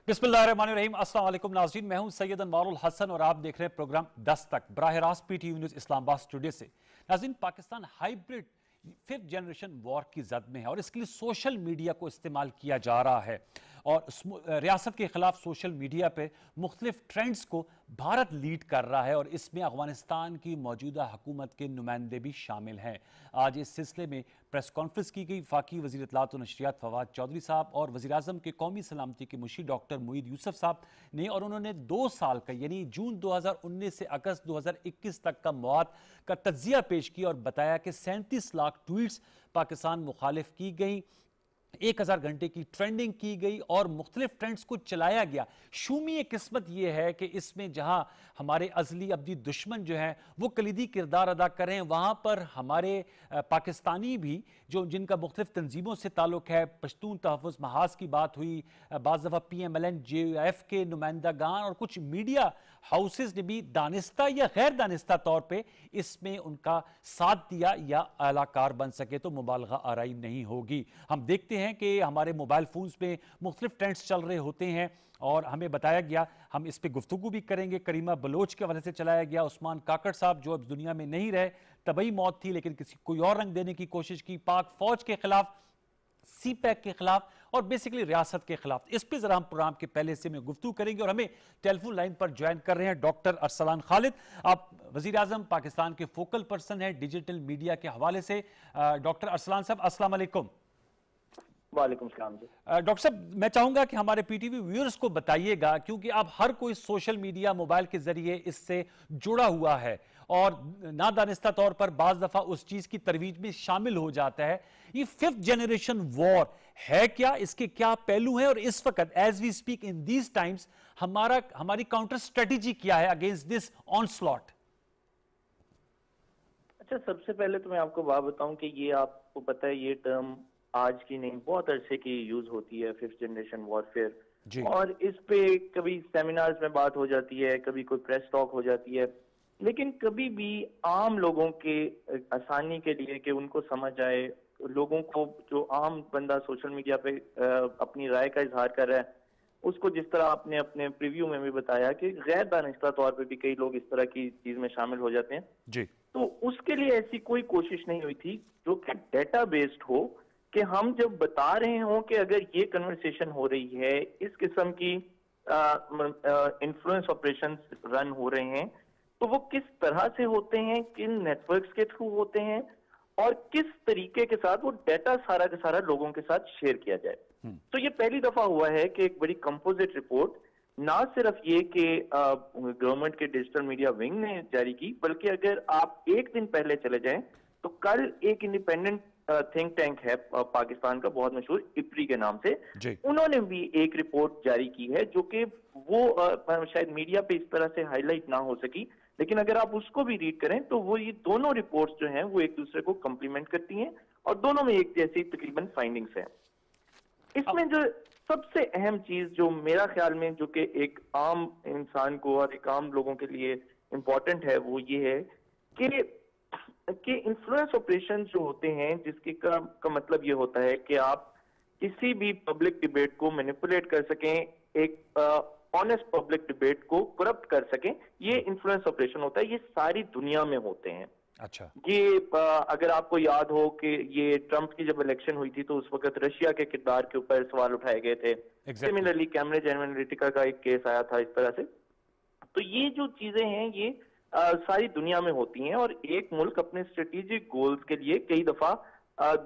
बिस्मिल्लाहिर्रहमानिर्रहीम। अस्सलाम वालेकुम नाज़रीन, मैं हूं सैयद अनवारुल हसन और आप देख रहे हैं प्रोग्राम 10 तक बराह रास्त पीटीवी न्यूज़ इस्लामाबाद स्टूडियो से। नाज़रीन, Pakistan hybrid 5th generation war की जद में है और इसके लिए सोशल मीडिया को इस्तेमाल किया जा रहा है और रियासत के खिलाफ सोशल मीडिया पे मुख्तलिफ ट्रेंड्स को भारत लीड कर रहा है और इसमें अफगानिस्तान की मौजूदा हुकूमत के नुमाइंदे भी शामिल हैं। आज इस सिलसिले में प्रेस कॉन्फ्रेंस की गई। वफाकी वज़ीर इत्तलात और नशरियात फवाद चौधरी साहब और वज़ीर आज़म के कौमी सलामती के मुशीर डॉक्टर मुईद यूसुफ साहब ने, और उन्होंने 2 साल का यानी जून 2019 से अगस्त 2021 तक का मवाद का तज्जिया पेश किया और बताया कि 37 लाख ट्वीट्स पाकिस्तान मुखालिफ की गई, 1000 घंटे की ट्रेंडिंग की गई और मुख्तलिफ ट्रेंड्स को चलाया गया। शूमी किस्मत यह है कि इसमें जहां हमारे अजली अब्दी दुश्मन जो हैं वो कलीदी किरदार अदा करें, वहां पर हमारे पाकिस्तानी भी जो जिनका मुख्तलिफ तंजीमों से ताल्लुक है, पश्तून तहफ़्फ़ुज़ महाज की बात हुई, बाज़ दफ़ा PMLN JF के नुमाइंदागान और कुछ मीडिया हाउसेज ने भी दानिस्ता या गैर दानिस्ता तौर पर इसमें उनका साथ दिया या अलाकार बन सके तो मुबालगा आराई नहीं होगी। हम देखते हैं कि हमारे मोबाइल फोन्स में मुख्तलिफ ट्रेंड्स चल रहे होते हैं और हमें बताया गया, हम इस पर गुफ्तगू भी करेंगे। करीमा बलोच के वजह से चलाया गया, उस्मान काकड़ साहब जो अब दुनिया में नहीं रहे, तबई मौत थी लेकिन किसी कोई और रंग देने की कोशिश की, पाक फौज के खिलाफ, CPAC के खिलाफ और बेसिकली रियासत के खिलाफ। इस पर जरा हम प्रोग्राम के पहले से में गुफ्तगू करेंगे और हमें टेलीफोन लाइन पर ज्वाइन कर रहे हैं डॉक्टर अरसलान खालिद। आप वजीर आजम पाकिस्तान के फोकल पर्सन हैं डिजिटल मीडिया के हवाले से। डॉक्टर अरसलान साहब, अस्सलाम वालेकुम। वालेकुम सलाम जी। डॉक्टर साहब, मैं चाहूंगा कि हमारे PTV व्यूअर्स को बताइएगा, क्योंकि अब हर कोई सोशल मीडिया मोबाइल के जरिए इससे जुड़ा हुआ है और नादानिस्ता तौर पर बाज दफा उस चीज की तरवीज में शामिल हो जाता है। ये 5th जनरेशन वॉर है क्या, इसके क्या पहलू हैं और इस वक्त as we speak in these times हमारी काउंटर स्ट्रेटेजी क्या है अगेंस्ट दिस ऑनस्लॉट? अच्छा, सबसे पहले तो मैं आपको बात बताऊं कि ये आपको पता है ये टर्म आज की नहीं बहुत अरसे की यूज होती है, 5th जनरेशन वॉरफेयर, और इस पे कभी सेमिनार्स में बात हो जाती है, कभी कोई प्रेस टॉक हो जाती है, लेकिन कभी भी आम लोगों के आसानी के लिए कि उनको समझ आए, लोगों को जो आम बंदा सोशल मीडिया पे अपनी राय का इजहार कर रहा है उसको, जिस तरह आपने अपने प्रीव्यू में भी बताया कि गैर दानिस्ता तौर पे भी कई लोग इस तरह की चीज में शामिल हो जाते हैं जी, तो उसके लिए ऐसी कोई कोशिश नहीं हुई थी जो कि डेटा बेस्ड हो, कि हम जब बता रहे हों कि अगर ये कन्वर्सेशन हो रही है, इस किस्म की इन्फ्लुएंस ऑपरेशन रन हो रहे हैं, तो वो किस तरह से होते हैं, किन नेटवर्क्स के थ्रू होते हैं और किस तरीके के साथ वो डेटा सारा का सारा लोगों के साथ शेयर किया जाए। तो ये पहली दफा हुआ है कि एक बड़ी कंपोजिट रिपोर्ट ना सिर्फ ये कि गवर्नमेंट के डिजिटल मीडिया विंग ने जारी की, बल्कि अगर आप एक दिन पहले चले जाएं तो कल एक इंडिपेंडेंट थिंक टैंक है पाकिस्तान का बहुत मशहूर, IPRI के नाम से, उन्होंने भी एक रिपोर्ट जारी की है जो कि वो शायद मीडिया पे इस तरह से हाईलाइट ना हो सकी, लेकिन अगर आप उसको भी रीड करें तो वो ये दोनों रिपोर्ट्स जो हैं वो एक दूसरे को कंप्लीमेंट करती हैं और दोनों में एक जैसी तकरीबन फाइंडिंग्स हैं। इसमें जो सबसे अहम चीज जो मेरा ख्याल में जो कि एक आम इंसान को और एक आम लोगों के लिए इंपॉर्टेंट है वो ये है कि इन्फ्लुएंस ऑपरेशन जो होते हैं जिसके का मतलब ये होता है कि आप किसी भी पब्लिक डिबेट को मैनिपुलेट कर सकें, एक ऑनेस्ट पब्लिक डिबेट को करप्ट कर सकें, ये इन्फ्लुएंस ऑपरेशन होता है। ये सारी दुनिया में होते हैं। अच्छा, ये अगर आपको याद हो कि ये ट्रंप की जब इलेक्शन हुई थी तो उस वक्त रशिया के किरदार के ऊपर सवाल उठाए गए थे। सिमिलरली कैम्ब्रिज एनालिटिका का एक केस आया था इस तरह से। तो ये जो चीजें हैं ये सारी दुनिया में होती हैं और एक मुल्क अपने स्ट्रेटेजिक गोल्स के लिए कई दफा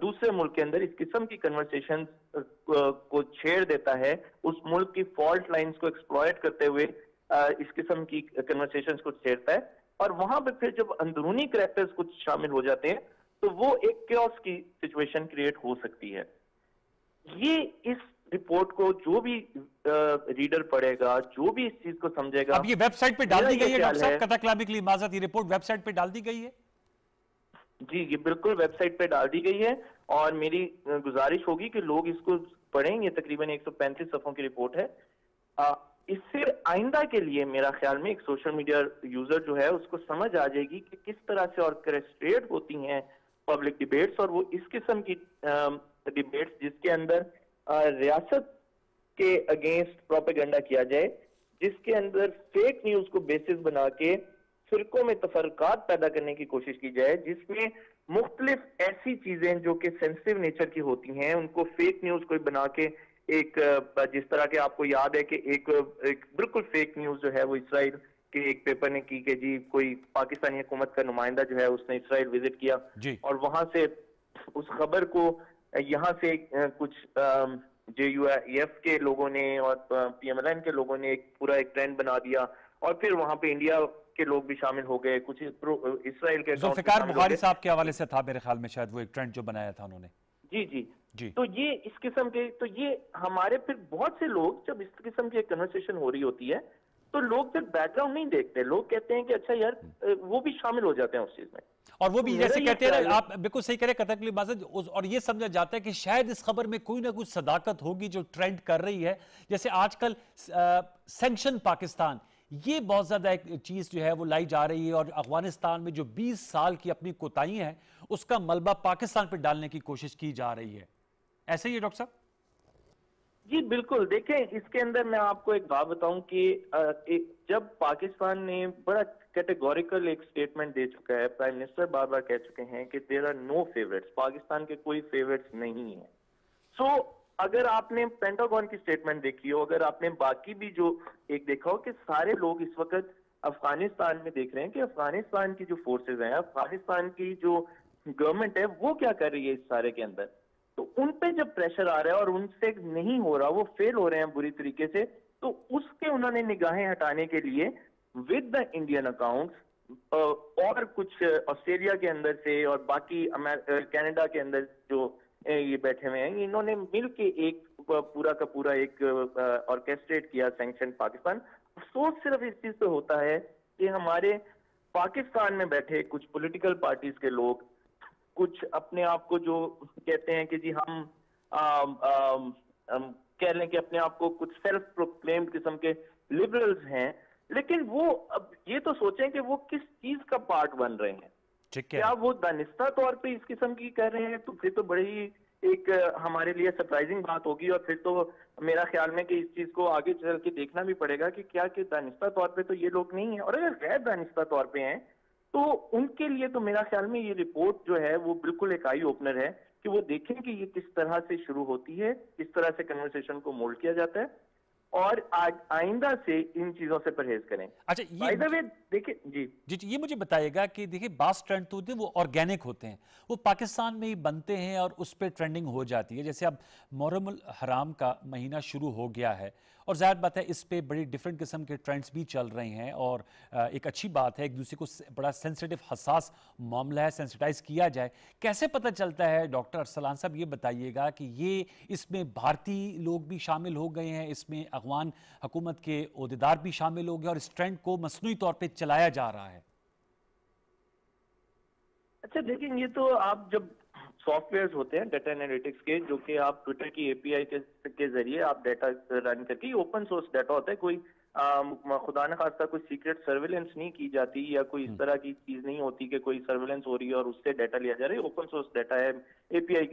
दूसरे मुल्क के अंदर इस किस्म की कन्वर्सेशन को छेड़ देता है, उस मुल्क की फॉल्ट लाइंस को एक्सप्लॉयट करते हुए इस किस्म की कन्वर्सेशन को छेड़ता है और वहां पे फिर जब अंदरूनी करैक्टर्स कुछ शामिल हो जाते हैं तो वो एक केओस की सिचुएशन क्रिएट हो सकती है। ये इस रिपोर्ट को जो भी रीडर पढ़ेगा, जो भी इस चीज को समझेगा, अब ये वेबसाइट पे डाल दी गई है डॉक्टर साहब, कथाकलामी के लिए माजरत, ये रिपोर्ट वेबसाइट पे डाल दी गई है? जी, ये बिल्कुल वेबसाइट पे डाल दी गई है और मेरी गुजारिश होगी कि लोग इसको पढ़ें। ये तकरीबन 135 सफ़ों की रिपोर्ट है। इससे आइंदा के लिए मेरा ख्याल में एक सोशल मीडिया यूजर जो है उसको समझ आ जाएगी कि किस तरह से ऑर्केस्ट्रेट होती हैं पब्लिक डिबेट्स, और वो इस किस्म की डिबेट्स जिसके अंदर रियासत के अगेंस्ट प्रोपेगेंडा किया जाए, जिसके अंदर फेक न्यूज को बेसिस बना के फिरकों में तफरकात पैदा करने की कोशिश की जाए, जिसमें मुख्तलिफ ऐसी चीजें जो कि सेंसिटिव नेचर की होती हैं उनको फेक न्यूज कोई बना के एक जिस तरह के आपको याद है कि एक बिल्कुल फेक न्यूज जो है वो इसराइल के एक पेपर ने की कि जी कोई पाकिस्तानी हुकूमत का नुमाइंदा जो है उसने इसराइल विजिट किया और वहां से उस खबर को यहाँ से कुछ JUF के लोगों ने और PMLN के लोगों ने एक पूरा एक ट्रेंड बना दिया और फिर वहां पे इंडिया के लोग भी शामिल हो गए, कुछ इसराइल के जुल्फिकार बुखारी साहब के हवाले से था मेरे ख्याल में, शायद वो एक ट्रेंड जो बनाया था उन्होंने। जी जी जी। तो ये इस किस्म के, तो ये हमारे फिर बहुत से लोग जब इस किस्म की कन्वर्सेशन हो रही होती है तो लोग फिर बैकग्राउंड नहीं देखते, लोग कहते हैं कि अच्छा यार वो भी शामिल हो जाते हैं उस चीज में, और वो भी जैसे कहते हैं, आप बिल्कुल सही कह रहे हैं कतई माजिद, और ये समझा जाता है कि शायद इस खबर में कोई ना कुछ सदाकत होगी जो ट्रेंड कर रही है। जैसे आजकल सैंक्शन पाकिस्तान, ये बहुत ज्यादा एक चीज जो है वो लाई जा रही है, और अफगानिस्तान में जो 20 साल की अपनी कोताही है उसका मलबा पाकिस्तान पर डालने की कोशिश की जा रही है। ऐसे ही है डॉक्टर साहब? जी बिल्कुल। देखें, इसके अंदर मैं आपको एक बात बताऊं कि जब पाकिस्तान ने बड़ा कैटेगोरिकल एक स्टेटमेंट दे चुका है, प्राइम मिनिस्टर बार बार कह चुके हैं कि there are no favourites, Pakistan के कोई फेवरेट्स नहीं है। सो अगर आपने पेंटागन की स्टेटमेंट देखी हो, अगर आपने बाकी भी जो एक देखा हो कि सारे लोग इस वक्त अफगानिस्तान में देख रहे हैं कि अफगानिस्तान की जो फोर्सेज हैं, अफगानिस्तान की जो गवर्नमेंट है वो क्या कर रही है इस सारे के अंदर, तो उन पे जब प्रेशर आ रहा है और उनसे नहीं हो रहा, वो फेल हो रहे हैं बुरी तरीके से, तो उसके उन्होंने निगाहें हटाने के लिए विद द इंडियन अकाउंट्स और कुछ ऑस्ट्रेलिया के अंदर से और बाकी कनाडा के अंदर जो ये बैठे हुए हैं, इन्होंने मिलके एक पूरा का पूरा एक ऑर्केस्ट्रेट किया सैंक्शन पाकिस्तान। अफसोस सिर्फ इस चीज पे होता है कि हमारे पाकिस्तान में बैठे कुछ पॉलिटिकल पार्टीज के लोग कुछ अपने आप को जो कहते हैं कि जी हम कह लें कि अपने आप को कुछ सेल्फ प्रोक्लेम्ड किस्म के लिबरल्स हैं, लेकिन वो अब ये तो सोचें कि वो किस चीज का पार्ट बन रहे हैं। क्या वो दानिस्ता तौर पे इस किस्म की कर रहे हैं, तो फिर तो बड़ी ही एक हमारे लिए सरप्राइजिंग बात होगी, और फिर तो मेरा ख्याल में कि इस चीज को आगे चल के देखना भी पड़ेगा कि क्या कि दानिस्ता तौर पे तो ये लोग नहीं है, और अगर गैर दानिस्ता तौर पे हैं तो उनके लिए तो मेरा ख्याल में ये रिपोर्ट जो है वो बिल्कुल एक आई ओपनर है कि वो देखें कि ये किस तरह से शुरू होती है, किस तरह से कन्वर्सेशन को मोल्ड किया जाता है, और आइंदा से इन चीजों से परहेज करें। अच्छा, ये देखिए जी ये मुझे बताइएगा कि देखिए बास ट्रेंड तो होते हैं वो ऑर्गेनिक होते हैं, वो पाकिस्तान में ही बनते हैं और उस पर ट्रेंडिंग हो जाती है। जैसे अब मुहर्रम हराम का महीना शुरू हो गया है और ज़ाहिर बात है इस पे बड़ी डिफरेंट किस्म के ट्रेंड्स भी चल रहे हैं, और एक अच्छी बात है, एक दूसरे को बड़ा सेंसिटिव हसास मामला है, सेंसिटाइज किया जाए। कैसे पता चलता है डॉक्टर अरसलान साहब, ये बताइएगा कि ये इसमें भारतीय लोग भी शामिल हो गए हैं, इसमें अफगान हुकूमत के ओहदेदार भी शामिल हो गए और इस ट्रेंड को मसनूई तौर पे चलाया जा रहा है? अच्छा देखिए, ये तो आप जब सॉफ्टवेयर्स होते हैं डाटा एनालिटिक्स के, जो कि आप ट्विटर की API के जरिए आप डाटा रन करके, ओपन सोर्स डाटा होता है, कोई खुदा न खास्ता कोई सीक्रेट सर्वेलेंस नहीं की जाती या कोई इस तरह की चीज नहीं होती कि कोई सर्वेलेंस हो रही है और उससे डाटा लिया जा रहा है। ओपन सोर्स डाटा है, API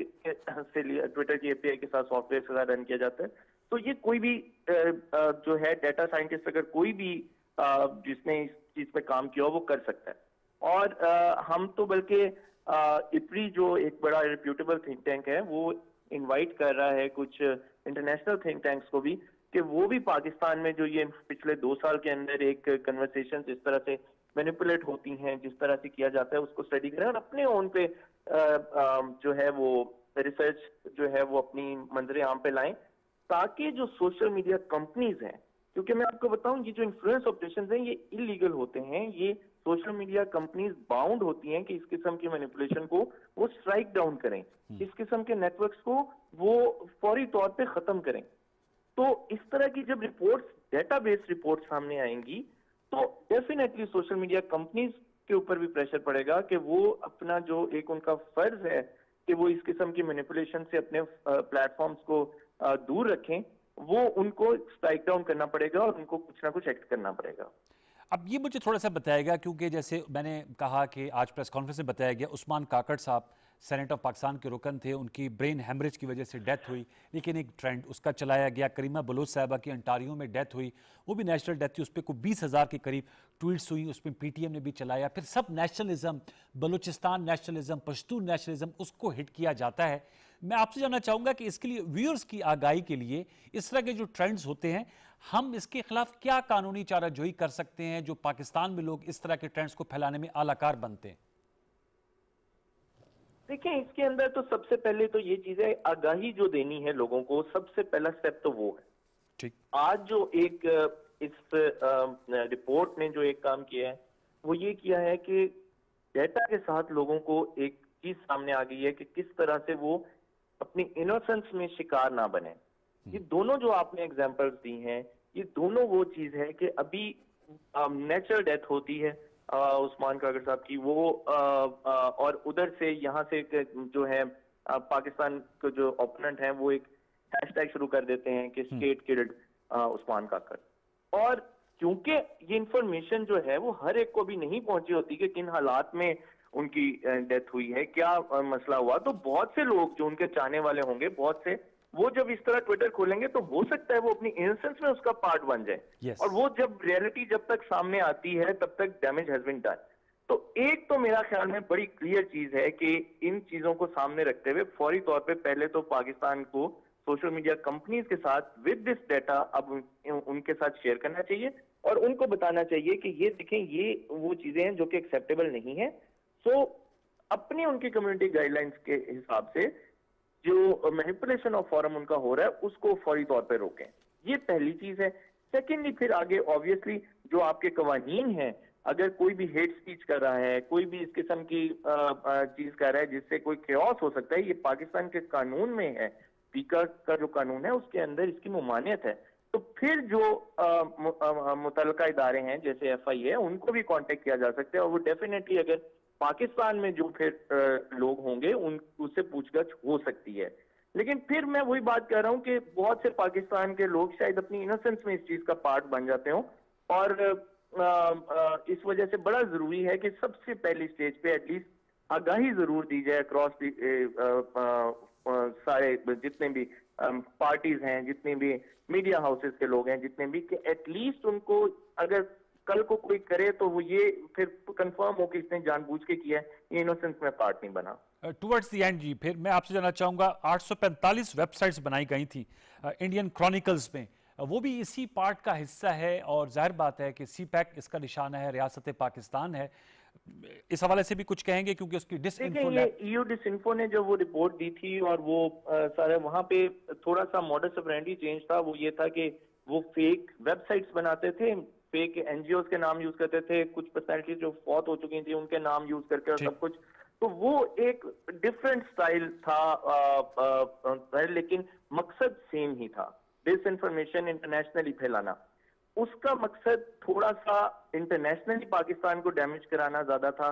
से लिया, ट्विटर की API के साथ सॉफ्टवेयर के साथ रन किया जाता है। तो ये कोई भी जो है डाटा साइंटिस्ट, अगर कोई भी जिसने इस चीज पे काम किया हो वो कर सकता है। और हम तो बल्कि IPRI जो एक बड़ा रिप्यूटेबल थिंक टैंक है, वो इनवाइट कर रहा है कुछ इंटरनेशनल थिंक टैंक्स को भी कि वो भी पाकिस्तान में जो ये पिछले 2 साल के अंदर एक कन्वर्सेशन जिस तरह से मैनिपुलेट होती हैं, जिस तरह से किया जाता है, उसको स्टडी करें और अपने ओन पे जो है वो रिसर्च जो है वो अपनी मंजरे आम पे लाएं, ताकि जो सोशल मीडिया कंपनीज हैं, क्योंकि मैं आपको बताऊं ये जो इन्फ्लुएंस ऑपरेशंस हैं ये इलीगल होते हैं, ये सोशल मीडिया कंपनीज बाउंड होती हैं कि इस किस्म की मैनिपुलेशन को वो स्ट्राइक डाउन करें, इस किस्म के नेटवर्क्स को वो फौरी तौर पे खत्म करें। तो इस तरह की जब रिपोर्ट्स, डेटाबेस रिपोर्ट सामने आएंगी, तो डेफिनेटली सोशल मीडिया कंपनीज के ऊपर भी प्रेशर पड़ेगा कि वो अपना जो एक उनका फर्ज है कि वो इस किस्म की मैनिपुलेशन से अपने प्लेटफॉर्म्स को दूर रखें, वो उनको स्ट्राइक डाउन करना पड़ेगा और उनको कुछ ना कुछ एक्ट करना पड़ेगा। अब ये मुझे थोड़ा सा बताएगा, क्योंकि जैसे मैंने कहा कि आज प्रेस कॉन्फ्रेंस में बताया गया, उस्मान काकड़ साहब सेनेट ऑफ पाकिस्तान के रुकन थे, उनकी ब्रेन हेमरेज की वजह से डेथ हुई, लेकिन एक ट्रेंड उसका चलाया गया। करीमा बलोच साहबा की अंटारियो में डेथ हुई, वो भी नेशनल डेथ थी, उस पर कोई 20,000 के करीब ट्वीट्स हुई, उसमें पीटीएम ने भी चलाया। फिर सब nationalism, Balochistan nationalism, Pashtun nationalism, उसको हिट किया जाता है। मैं आपसे जानना चाहूंगा कि इसके लिए व्यूअर्स की आगाही के लिए इस तरह के जो ट्रेंड्स होते हैं, हम इसके खिलाफ क्या कानूनी चाराजोई कर सकते हैं जो पाकिस्तान में लोग इस तरह के ट्रेंड्स को फैलाने में आलाकार बनते हैं? देखिए, इसके अंदर तो सबसे पहले तो ये चीज है, आगाही जो देनी है लोगों को, सबसे पहला स्टेप तो वो है। ठीक। आज जो एक इस रिपोर्ट ने जो एक काम किया है, वो ये किया है कि डेटा के साथ लोगों को एक चीज सामने आ गई है कि किस तरह से वो अपनी इनोसेंस में शिकार ना बने। ये दोनों जो आपने एग्जांपल्स दी हैं, ये दोनों वो चीज है कि अभी नेचुरल डेथ होती है उस्मान कागर साहब की, वो और उधर से यहाँ से जो है पाकिस्तान के जो ओपोनेंट हैं वो एक हैशटैग शुरू कर देते हैं कि स्टेट किल्ड उस्मान काकर। और क्योंकि ये इंफॉर्मेशन जो है वो हर एक को भी नहीं पहुंची होती कि किन हालात में उनकी डेथ हुई है, क्या मसला हुआ, तो बहुत से लोग जो उनके चाहने वाले होंगे, बहुत से, वो जब इस तरह ट्विटर खोलेंगे तो हो सकता है वो अपनी इनोसेंस में उसका पार्ट बन जाए। Yes. और वो जब रियलिटी जब तक सामने आती है तब तक डैमेज हैज बीन डन। तो एक तो मेरा ख्याल में बड़ी क्लियर चीज है कि इन चीजों को सामने रखते हुए फौरी तौर पे पहले तो पाकिस्तान को सोशल मीडिया कंपनीज के साथ विद दिस डाटा अब उनके साथ शेयर करना चाहिए और उनको बताना चाहिए कि ये देखें, ये वो चीजें हैं जो कि एक्सेप्टेबल नहीं है। सो अपनी उनकी कम्युनिटी गाइडलाइंस के हिसाब से जो मैनिपुलेशन ऑफ फॉरम उनका हो रहा है उसको फौरी तौर पे रोकें। ये पहली चीज है। सेकेंडली, फिर आगे ऑब्वियसली जो आपके कवानीन हैं, अगर कोई भी हेट स्पीच कर रहा है, कोई भी इस किस्म की चीज कर रहा है जिससे कोई क्योस हो सकता है, ये पाकिस्तान के कानून में है, स्पीकर का जो कानून है उसके अंदर इसकी मुमानियत है। तो फिर जो मुतल्लिका इदारे हैं जैसे FI है, उनको भी कांटेक्ट किया जा सकता है और वो डेफिनेटली अगर पाकिस्तान में जो फिर लोग होंगे उससे पूछताछ हो सकती है। लेकिन फिर मैं वही बात कर रहा हूं कि बहुत से पाकिस्तान के लोग शायद अपनी इनोसेंस में इस चीज का पार्ट बन जाते हो और इस वजह से बड़ा जरूरी है कि सबसे पहली स्टेज पे एटलीस्ट आगाही जरूर दी जाए अक्रॉस सारे जितने भी पार्टीज हैं, जितने भी मीडिया हाउसेस के लोग हैं, जितने भी, कि एटलीस्ट उनको अगर कल को कोई करे तो वो ये फिर कंफर्म हो कि इसने जानबूझ के किया है, ये इनोसेंस में पार्ट नहीं बना। टुवर्ड्स द एंड जी, फिर मैं आपसे जानना चाहूंगा, 845 वेबसाइट्स बनाई गई थी इंडियन क्रॉनिकल्स में, वो भी इसी पार्ट का हिस्सा है और जाहिर बात है कि CPAC इसका निशाना है, रियासत पाकिस्तान है। इस हवाले से भी कुछ कहेंगे क्योंकि उसकी डिसइंफो EU डिसइंफो ने जो वो रिपोर्ट दी थी और वो सारे वहां पे थोड़ा सा मॉडस ऑपरेंडी चेंज था। वो ये था कि वो फेक वेबसाइट्स बनाते थे, फेक NGOs के नाम यूज करते थे, कुछ पर्सनैलिटी जो फौत हो चुकी थी उनके नाम यूज करके और सब कुछ। तो वो एक डिफरेंट स्टाइल था, लेकिन मकसद सेम ही था, डिस इंफॉर्मेशन इंटरनेशनली फैलाना। उसका मकसद थोड़ा सा इंटरनेशनली पाकिस्तान को डैमेज कराना ज्यादा था।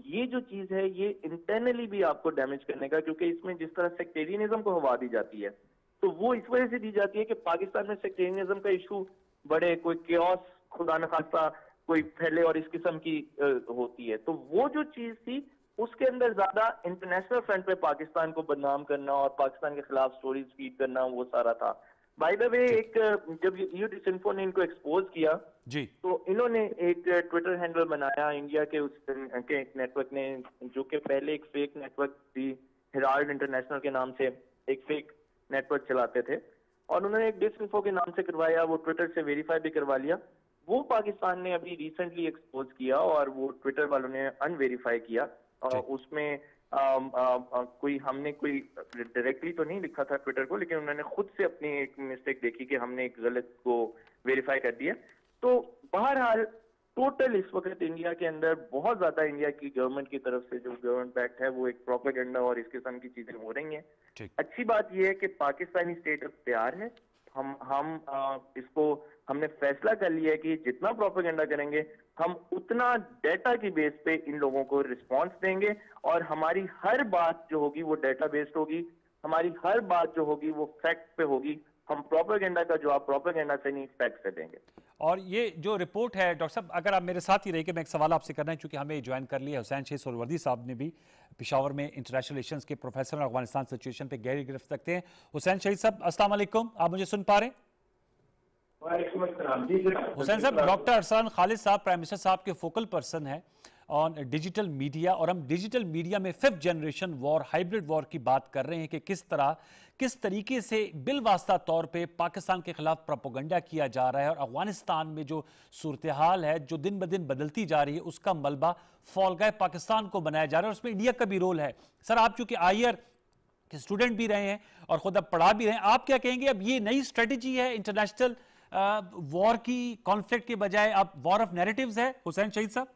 ये जो चीज है ये इंटरनली भी आपको डैमेज करने का, क्योंकि इसमें जिस तरह सेक्टेरियनिज्म को हवा दी जाती है तो वो इस वजह से दी जाती है कि पाकिस्तान में सेक्टेरियनिज्म का इशू बड़े, कोई केओस खुदा न खास्ता कोई फैले और इस किस्म की होती है। तो वो जो चीज थी उसके अंदर ज्यादा इंटरनेशनल फ्रंट पे पाकिस्तान को बदनाम करना और पाकिस्तान के खिलाफ स्टोरीज फीड करना, वो सारा था। बाय द वे, एक जब EU डिसइंफो ने इनको एक्सपोज किया जी, तो इन्होंने एक ट्विटर हैंडल बनाया इंडिया के के एक नेटवर्क ने, जो कि पहले एक फेक नेटवर्क थी, हेराल्ड इंटरनेशनल के नाम से एक फेक नेटवर्क चलाते थे, और उन्होंने एक डिसइंफो के नाम से करवाया, वो ट्विटर से वेरीफाई भी करवा लिया। वो पाकिस्तान ने अभी रिसेंटली एक्सपोज किया और वो ट्विटर वालों ने अनवेरीफाई किया। उसमें कोई हमने कोई डायरेक्टली तो नहीं लिखा था ट्विटर को, लेकिन उन्होंने खुद से अपनी एक मिस्टेक देखी कि हमने एक गलत को वेरीफाई कर दिया। तो बहरहाल टोटल इस वक्त इंडिया के अंदर बहुत ज्यादा इंडिया की गवर्नमेंट की तरफ से जो गवर्नमेंट बैक्ड है वो एक प्रोपेगेंडा और इस किस्म की चीजें हो रही हैं। अच्छी बात यह है कि पाकिस्तानी स्टेट अब तैयार है। हम इसको हमने फैसला कर लिया है कि जितना प्रोपेगेंडा करेंगे हम उतना डेटा की बेस पे इन लोगों को रिस्पांस देंगे और हमारी हर बात जो होगी वो डेटा बेस्ड होगी, हमारी हर बात जो होगी वो फैक्ट पे होगी। हम प्रोपेगेंडा का जवाब प्रोपेगेंडा से नहीं, फैक्ट से देंगे। और ये जो रिपोर्ट है डॉक्टर साहब, अगर आप मेरे साथ ही रहिए, मैं एक सवाल आपसे करना है, चूंकि हमें ज्वाइन कर लिया हुसैन शेख सोहरावर्दी साहब ने भी, पेशावर में इंटरनेशनल रिलेशंस के प्रोफेसर और अफगानिस्तान सिचुएशन पे गहरी गिरफ्त रखते हैं। हुसैन शहीद साहब अस्सलाम वालेकुम, आप मुझे सुन पा रहे हैं? हुसैन साहब, डॉक्टर अरसलान खालिद साहब प्राइम मिनिस्टर साहब के फोकल पर्सन है ऑन डिजिटल मीडिया, और हम डिजिटल मीडिया में 5th generation war, hybrid war की बात कर रहे हैं कि किस तरीके से बिलवास्ता तौर पे पाकिस्तान के खिलाफ प्रोपेगेंडा किया जा रहा है, और अफगानिस्तान में जो सूरत हाल है जो दिन ब दिन बदलती जा रही है, उसका मलबा फॉलगाय पाकिस्तान को बनाया जा रहा है, और उसमें इंडिया का भी रोल है। सर, आप चूंकि आईआर के स्टूडेंट भी रहे हैं और खुद अब पढ़ा भी रहे हैं, आप क्या कहेंगे, अब ये नई स्ट्रेटेजी है इंटरनेशनल वॉर की, कॉन्फ्लिक्ट के बजाय अब वॉर ऑफ नैरेटिव्स है? हुसैन शहीद साहब,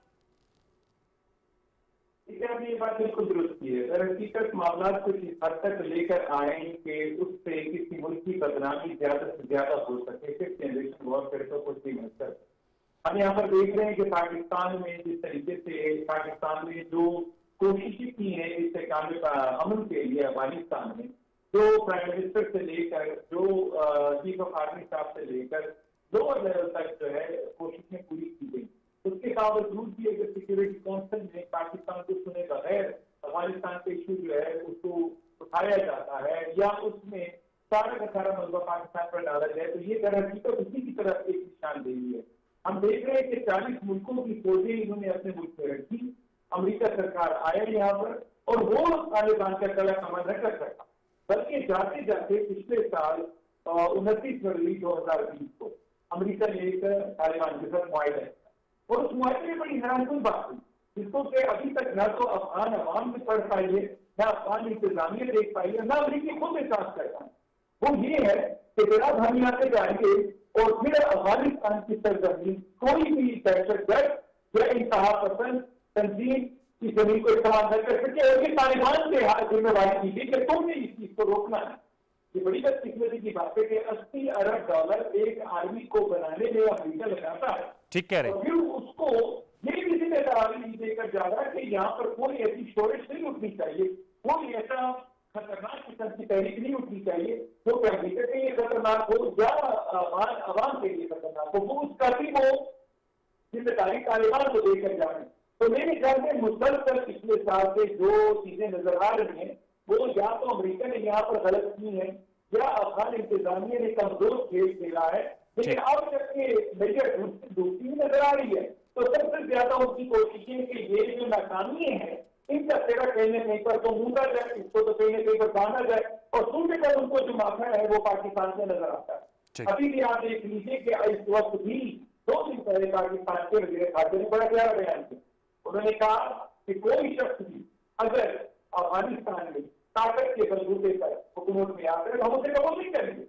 आपने ये बात बिल्कुल दुरुस्त की है। हकीकत मामला कुछ इस हद तक लेकर आए कि उससे किसी मुल्क की बदनामी ज्यादा से ज्यादा हो सके, 5th जनरेशन वॉर करे तो कुछ भी मतलब। हम यहाँ पर देख रहे हैं कि पाकिस्तान में जिस तरीके से पाकिस्तान में जो कोशिशें की हैं इस काम अमन के लिए अफगानिस्तान में, जो प्राइम मिनिस्टर से लेकर, जो चीफ ऑफ आर्मी स्टाफ से लेकर लोअर लेवल तक जो है कोशिशें पूरी की गई, उसके बावजूद भी अगर सिक्योरिटी काउंसिल में पाकिस्तान को सुने बगैर अफगानिस्तान के इशू जो है उसको उठाया जाता है या उसमें सारा का सारा मलबा पाकिस्तान पर डाला जाए, तो ये दरअसल उसी की तरफ एक निशानदेही है। हम देख रहे हैं कि 40 मुल्कों की फौजें इन्होंने अपने मुल्क में रखी, अमेरिका सरकार आया यहाँ पर और वो तालिबान का गला कमर न कर सका, बल्कि जाते जाते पिछले साल 29 फरवरी 2020 को अमेरिका लेकर तालिबान के साथ मुआहदा है, और उस मुआहदे में बड़ी हैरानकुन बात हुई, जिसको कि अभी तक न तो अफगान अवाम में पढ़ पाई है, न अफगान इंतजामिया देख पाई है, न अमरीकी खुद एहसास कर पाए। वो ये है कि जनाब हम यहाँ से जाएंगे और फिर अफगानिस्तान की सरजमीन कोई भी दहशतगर्द या इंतहा पसंद तंजीम की जमीन को इस्तेमाल न कर सके, और ये तालिबान के हाथ जिम्मेवारी दी गई कि तुमने इस चीज को रोकना है। ये बड़ी बदकिस्मती की बात है कि $80 अरब एक आर्मी को बनाने में अमेरिका लगाता है, ठीक कह रहे हैं, और फिर उसको ये भी जिम्मेदारी नहीं देकर जा रहा है कि यहाँ पर कोई ऐसी शोरिश नहीं उठनी चाहिए, कोई ऐसा खतरनाक किस्म की तहरीक नहीं उठनी चाहिए जो कि अमेरिका के लिए खतरनाक हो या अवाम के लिए खतरनाक हो, वो उसका भी वो जिम्मेदारी तालिबान को देकर जा रहे हैं। तो मेरे ख्याल में मुसलसल पिछले साल से जो चीजें नजर आ रही हैं वो या तो अमेरिका ने यहाँ पर गलत की है या अफगान इंतजामिया ने कमजोर खेल खेला है, लेकिन अब जबकि मेजर दूसरी नजर आ रही है तो सबसे ज्यादा उनकी कोशिशें कि ये जो नाकामी है इनका तेरा कहीं ना कहीं पर तो मूंदा जाए, इसको तो कहीं ना कहीं पर बांधा जाए, और सूर्य का उनको जो माथा है वो पाकिस्तान से नजर आता है। अभी भी आप देख लीजिए कि इस वक्त भी 2 दिन पहले पाकिस्तान के वजीर खाते ने बड़ा प्यारा बयान किया, उन्होंने कहा कि कोई शख्स भी अगर अफगानिस्तान में ताकत के बलबूते पर हुकूमत में आकर हम उसे कबूल नहीं करेंगे।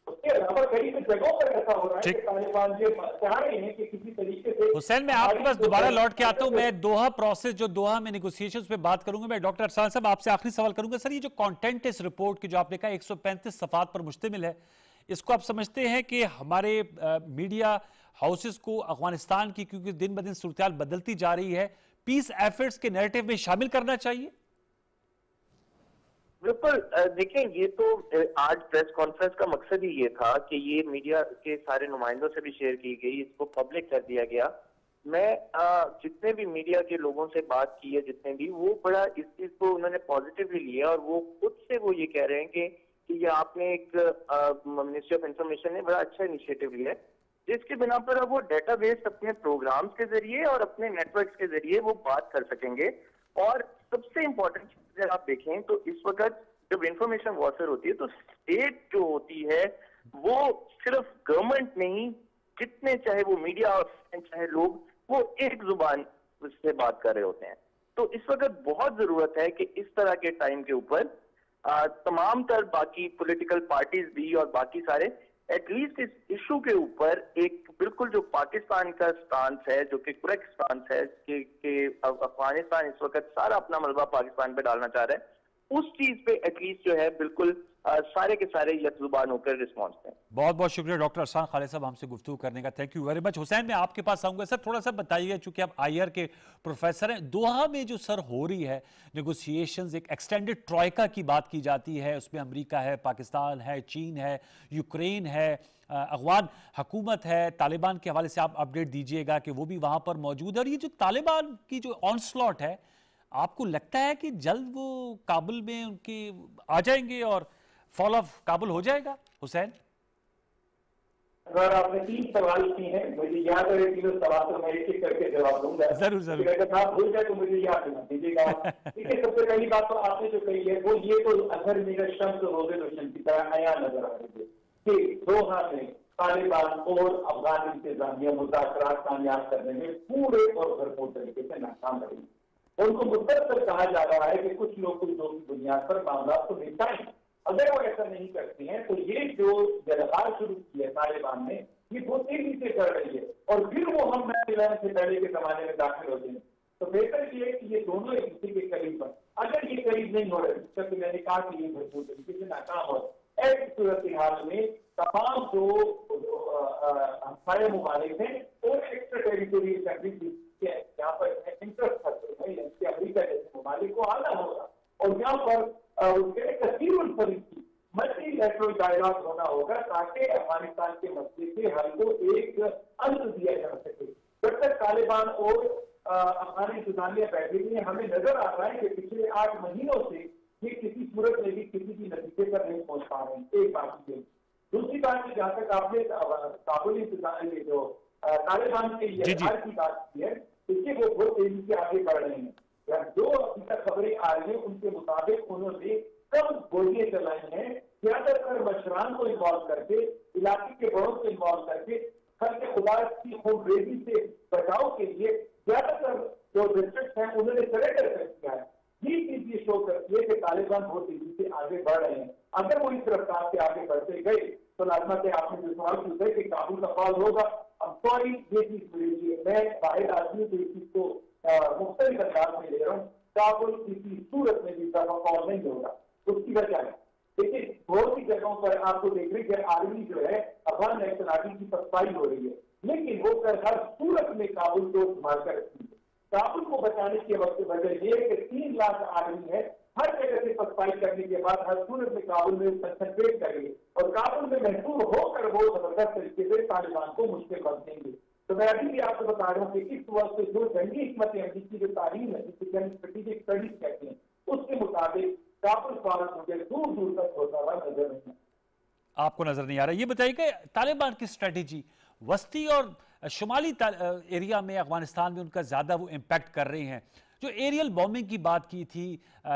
उसके अलावा कई जगहों पर ऐसा हो रहा है कि तालिबान ये चाह रहे हैं कि किसी तरीके से। हुसैन, मैं आपके पास दोबारा लौट के आता हूं, मैं दोहा प्रोसेस, जो दोहा में नेगोशिएशंस पे बात करूंगा। मैं डॉक्टर अरसलान साहब आपसे आखिरी सवाल करूंगा। सर, ये जो कंटेंट इस रिपोर्ट की जो आपने कहा 135 सफात पर मुश्तमिल है, इसको आप समझते हैं कि हमारे मीडिया हाउसेस को अफगानिस्तान की, क्योंकि दिन ब दिन सूरत बदलती जा रही है, पीस एफर्ट्स के नैरेटिव में शामिल करना चाहिए? बिल्कुल, देखिए ये तो आज प्रेस कॉन्फ्रेंस का मकसद ही ये था कि ये मीडिया के सारे नुमाइंदों से भी शेयर की गई, इसको पब्लिक कर दिया गया। मैं जितने भी मीडिया के लोगों से बात की है, जितने भी, वो बड़ा इस चीज को उन्होंने पॉजिटिवली लिया, और वो खुद से वो ये कह रहे हैं कि ये आपने एक मिनिस्ट्री ऑफ इंफॉर्मेशन ने बड़ा अच्छा इनिशिएटिव लिया है, जिसके बिना पर अब वो डेटाबेस अपने प्रोग्राम्स के जरिए और अपने नेटवर्क्स के जरिए वो बात कर सकेंगे। और सबसे इंपॉर्टेंट चीज आप देखें तो इस वक्त जब इंफॉर्मेशन वॉरफेयर होती है तो स्टेट जो होती है वो सिर्फ गवर्नमेंट नहीं, जितने चाहे वो मीडिया और चाहे लोग, वो एक जुबान से बात कर रहे होते हैं। तो इस वक्त बहुत जरूरत है कि इस तरह के टाइम के ऊपर तमाम तर बाकी पॉलिटिकल पार्टीज भी और बाकी सारे एटलीस्ट इस इशू के ऊपर एक बिल्कुल जो पाकिस्तान का स्टांस है, जो कि करेक्ट स्टांस है कि अफगानिस्तान इस वक्त सारा अपना मलबा पाकिस्तान पे डालना चाह रहा है, उस चीज पे एटलीस्ट जो है बिल्कुल सारे के सारे यकजुबान होकर रिस्पॉन्स दें। बहुत बहुत शुक्रिया डॉक्टर अरसान खालिद साहब हमसे गुफ्तगू करने का, thank you very much. Hussain, मैं आपके पास आऊंगा। सर थोड़ा सा बताइए, चूंकि आप आईआर के प्रोफेसर हैं, दोहा में जो सर हो रही है नेगोशिएशंस, एक एक्सटेंडेड ट्रॉयका की बात की जाती है, उसमें अमेरिका है, पाकिस्तान है, चीन है, यूक्रेन है, अफगान हुकूमत है, तालिबान के हवाले से आप अपडेट दीजिएगा कि वो भी वहां पर मौजूद है। और ये जो तालिबान की जो ऑनस्लॉट है, आपको लगता है कि जल्द वो काबुल में उनके आ जाएंगे और फॉल ऑफ काबुल हो जाएगा? हुसैन, अगर आपने 3 सवाल किए हैं, मुझे याद है 3 सवाल तो मैं एक एक करके जवाब दूंगा। जरूर जरूर। अगर आप भूल जाए तो मुझे याद दिला दीजिएगा। देखिए, सबसे पहली बात तो आपने जो कही है वो ये तो अजहर मेरा शम्स रोज़े रोशन की तरह आया नजर आ रही है कि दोहा में तालिबान और अफगान इंतजामिया मुज़ाकरात कामयाब करने में पूरे और भरपूर तरीके से नाकाम रही। उनको मुसलसल कहा जा रहा है कि कुछ लोग कुछ लोगों की बुनियाद पर मामला को निपटाएं। अगर वो ऐसा नहीं करते हैं तो ये जो जलहार शुरू की है तालिबान ने, ये बहुत तेजी से कर रही है और फिर वो हम 9/11 से पहले के जमाने में दाखिल होते हैं। तो बेहतर ये है कि ये दोनों एक दूसरे के करीब है। अगर ये करीब नहीं हो रहे, जैसे मैंने कहा कि ये भरपूर तरीके से नाकाम हो, ऐसी सूरत हाल में तमाम जो हमसाया ममालिक हैं और एक्स्ट्रा टेरिटोरियल कंट्रीज यहाँ पर इंटरेस्ट है, जैसे अमेरिका जैसे ममालिक को आना होगा और यहाँ पर मल्टीलैटरल डायलॉग होना होगा ताकि अफगानिस्तान के मसले के हल को एक अंत दिया जा सके। जब तक तालिबान और अफगान इंतजामिया बैठे हुए, हमें नजर आ रहा है कि पिछले 8 महीनों से ये किसी सूरत में भी किसी भी नतीजे पर नहीं पहुंच पा रहे हैं। एक बात ये। दूसरी बात, जहां तक आपने काबुल इंतजामिया जो तालिबान के की बात की है, इससे वो बहुत तेजी से आगे बढ़ रहे हैं। जो अभी तक खबरें आ रही है उनके मुताबिक उन्होंने कम गोलियां चलाई हैं, ज्यादातर मशरान को इन्वॉल्व करके, इलाके के बड़ों को इन्वॉल्व करके, खर्च खुदा की खूबरेजी से बचाव के लिए ज्यादातर जो डिस्ट्रिक्ट हैं उन्होंने सरेंडर कर दिया है। ये चीज ये शो करती है कि तालिबान बहुत तेजी से आगे बढ़ रहे हैं। अगर वो इस रफ्तार से आगे बढ़ते गए तो लाजमत है, आपने जो सवाल पूछा कि काबुल का फॉल होगा, अब सॉरी ये चीज मिलेगी, मैं बाहर आदमी तो इस चीज को मुख्तलिफ अंदाज में ले रहा हूँ। काबुल किसी सूरत में भी फॉल नहीं होगा। उसकी वजह है, लेकिन बहुत सी जगहों पर आपको देख रही है आर्मी जो है अफगान नेशनल आर्मी की सफाई हो रही है, लेकिन वो हर सूरत में काबुल को संभाल कर रखती है। काबुल को बचाने के वक्त वजह ये कि 3 लाख आर्मी है, हर जगह से सफाई करने के बाद हर सूरत में काबुल में कंसंट्रेट करेंगे और काबुल में महसूस होकर वो जबरदस्त तरीके से तालिबान को मुश्किल कर देंगे। तो मैं अभी भी आपको बता रहा हूँ कि इस वक्त जो जंगी हिकमत अमली की जो तालीम है, जिसे हम स्ट्रेटेजिक स्टडीज कहते हैं, उसके मुताबिक काबुल फौरन मुझे दूर दूर तक होता हुआ नजर नहीं। आपको नजर नहीं आ रहा। ये बताइए कि तालिबान की स्ट्रेटेजी वस्ती और शुमाली एरिया में अफगानिस्तान में उनका ज्यादा वो इम्पैक्ट कर रहे हैं। जो एरियल बॉम्बिंग की बात की थी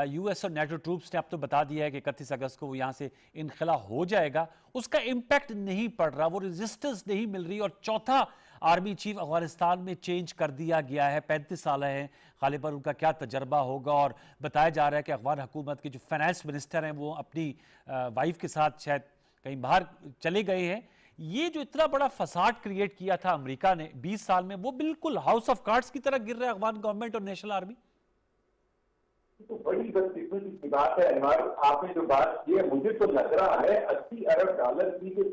यूएस और नेटो ट्रूप्स ने अब तो बता दिया है कि 31 अगस्त को वो यहाँ से इनखला हो जाएगा, उसका इम्पैक्ट नहीं पड़ रहा, वो रेजिस्टेंस नहीं मिल रही। और चौथा आर्मी चीफ अफगानिस्तान में चेंज कर दिया गया है, 35 साल हैं, गालिबन उनका क्या तजर्बा होगा। और बताया जा रहा है कि अफगान हुकूमत के जो फाइनेंस मिनिस्टर हैं वो अपनी वाइफ के साथ शायद कहीं बाहर चले गए हैं। ये जो इतना बड़ा फसाद क्रिएट किया था अमेरिका ने 20 साल में, वो बिल्कुल हाउस ऑफ कार्ड्स की तरह गिर रहा है अफगान गवर्नमेंट और नेशनल आर्मी। तो बड़ी बदकिस्मती की बात है अनवर, आपने जो बात की है, मुझे तो लग रहा है $80 अरब की जो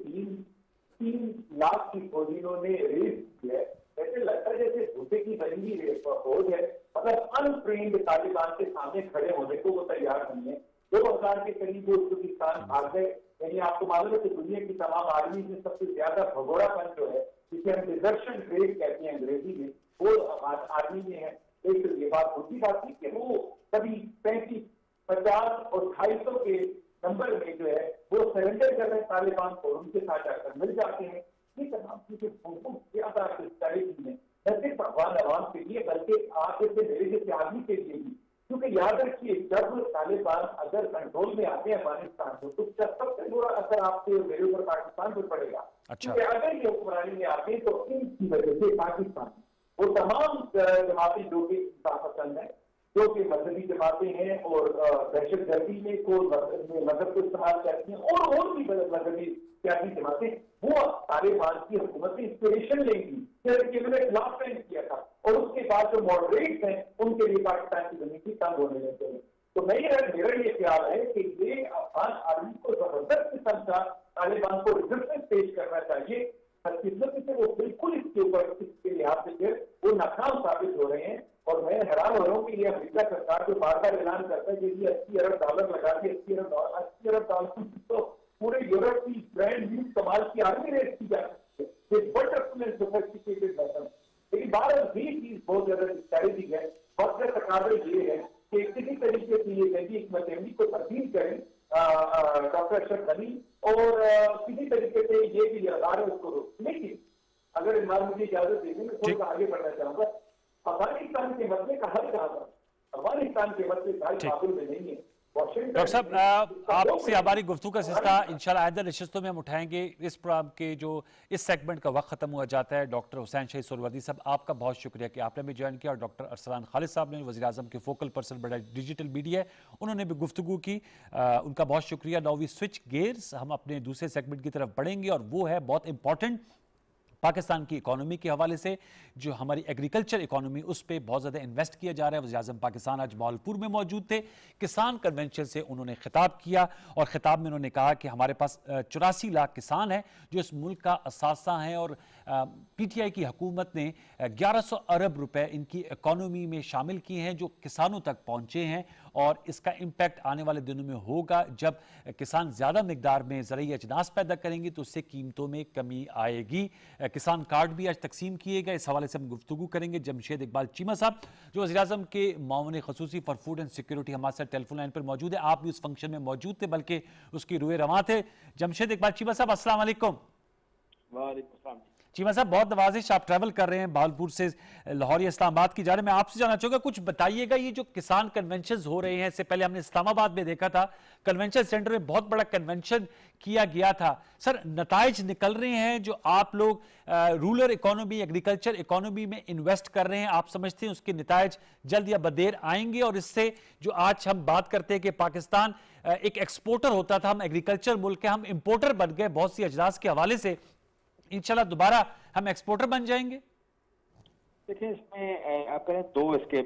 3 लाख की फौज इन्होंने रेस की है, ऐसे लगता है जैसे भूसे की बनी हुई फौज है। मतलब अनट्रेन्ड तालिबान के सामने खड़े होने को वो तैयार नहीं है। 2000 के करीब वो उज्बेकिस्तान भाग गए। यानी आपको मालूम है कि दुनिया की तमाम आर्मी में सबसे ज्यादा भगोड़ापन जो है, जिसे हम डिजर्शन रेट कहते हैं अंग्रेजी में, वो आर्मी में है। एक तो ये बात होती बात थी कि वो कभी 35, 50 और 250 के नंबर में जो है वो सरेंडर कर रहे तालिबान को, उनके साथ जाकर मिल जाते हैं। ये तमाम चीजें बहुत ज्यादा स्ट्रैटेजी है, न सिर्फ अफगान अवाम के लिए बल्कि आगे से मेरे जैसे आदमी के लिए भी। क्योंकि याद रखिए, जब तालिबान अगर कंट्रोल में आते हैं अफगानिस्तान को, तो सबसे बुरा असर आपके और मेरे ऊपर पाकिस्तान पर पड़ेगा। अच्छा। क्योंकि अगर ये हुक्मरानी में आते हैं तो इनकी वजह से पाकिस्तान वो तमाम जमातें जो कि पसंद है, जो कि मजहबी जमातें हैं और दहशत गर्दी में को मजहब को इस्तेमाल करती हैं, और भी मजहबी सियासी जमातें, वो तालिबान की हुकूमत से इंस्पिरेशन लेंगी। उन्होंने लास्ट टाइम किया था, और उसके बाद जो मॉडरेट्स हैं उनके लिए पाकिस्तान की जमीन की तंग होने लग गई। तो मेरा ये ख्याल है कि ये अफगान आर्मी को जबरदस्त किस्म का तालिबान को रेजिस्टेंस पेश करना चाहिए। किस्मत से वो बिल्कुल इसके ऊपर इसके लिहाज से वो नाकाम साबित हो रहे हैं। और मैं हैरान हो रहा हूँ कि ये अमेरिका सरकार जो बार बार ऐलान करता है कि ये $80 अरब लगा के $80 अरब तो पूरे यूरोप की ब्रांड न्यू कमाल की आर्मी रेट की जा सकती है। लेकिन बार भी चीज बहुत ज्यादा चैलेंजिंग है। वक्त के तकाजे ये है कि किसी तरीके से ये जंगी हिकमत-ए-अमली को तब्दील करें डॉक्टर अशरफ गनी और किसी तरीके से ये भी लगार है उसको रोक। लेकिन अगर इमरान मुझे इजाजत देंगे मैं थोड़ा आगे बढ़ना चाहूंगा। अफगानिस्तान के मसले का हल कहाँ पर? अफगानिस्तान के मसले काबुल में नहीं है। डॉक्टर साहब आपसे हमारी गुफ्तगू का सिलसिला इंशाल्लाह आइंदा नशिस्तों में हम उठाएंगे। इस प्रोग्राम के जो इस सेगमेंट का वक्त खत्म हुआ जाता है। डॉक्टर हुसैन शहीद सुहरावर्दी साहब आपका बहुत शुक्रिया कि आपने भी ज्वाइन किया, और डॉक्टर अरसलान खालिद साहब ने वज़ीर आज़म के फोकल पर्सन बड़ा डिजिटल मीडिया है, उन्होंने भी गुफ्तगू की, उनका बहुत शुक्रिया। नाउ वी स्विच गेयर्स, हम अपने दूसरे सेगमेंट की तरफ बढ़ेंगे और वो है बहुत इंपॉर्टेंट पाकिस्तान की इकोनॉमी के हवाले से, जो हमारी एग्रीकल्चर इकोनॉमी उस पर बहुत ज़्यादा इन्वेस्ट किया जा रहा है। वज़ीर आज़म पाकिस्तान आज मालपुर में मौजूद थे, किसान कन्वेंशन से उन्होंने खिताब किया और खिताब में उन्होंने कहा कि हमारे पास 84 लाख किसान हैं जो इस मुल्क का असासा हैं, और PTI की हुकूमत ने 1100 अरब रुपए इनकी इकोनॉमी में शामिल किए हैं जो किसानों तक पहुँचे हैं, और इसका इम्पैक्ट आने वाले दिनों में होगा। जब किसान ज़्यादा मिकदार में ज़रूरी अजनास पैदा करेंगे तो उससे कीमतों में कमी आएगी। किसान कार्ड भी आज तकसीम किए गए, इस हवाले से हम गुफ्तगू करेंगे। जमशेद इकबाल चीमा साहब जो वज़ीर आज़म के मामून ख़ुसूसी फॉर फूड एंड सिक्योरिटी हमारे साथ टेलीफोन लाइन पर मौजूद है। आप भी उस फंक्शन में मौजूद थे, बल्कि उसकी रुए रवां थे। जमशेद इकबाल चीमा साहब अस्सलाम वालेकुम। वालेकुम। चीमा साहब बहुत नवाजिश, आप ट्रैवल कर रहे हैं भावलपुर से लाहौर या इस्लामाबाद की जा रहे हैं। मैं आपसे जानना चाहूँगा, कुछ बताइएगा ये जो किसान कन्वेंशन हो रहे हैं, इससे पहले हमने इस्लामाबाद में देखा था कन्वेंशन सेंटर में बहुत बड़ा कन्वेंशन किया गया था। सर नताइज निकल रहे हैं जो आप लोग रूरल इकोनॉमी एग्रीकल्चर इकोनॉमी में इन्वेस्ट कर रहे हैं, आप समझते हैं उसके नताइज जल्द या बदेर आएंगे? और इससे जो आज हम बात करते हैं कि पाकिस्तान एक एक्सपोर्टर होता था, हम एग्रीकल्चर मुल्क है, हम इम्पोर्टर बन गए बहुत सी अजलास के हवाले से, इंशाल्लाह दोबारा हम एक्सपोर्टर बन जाएंगे? देखिए इसमें आप कहें दो इसके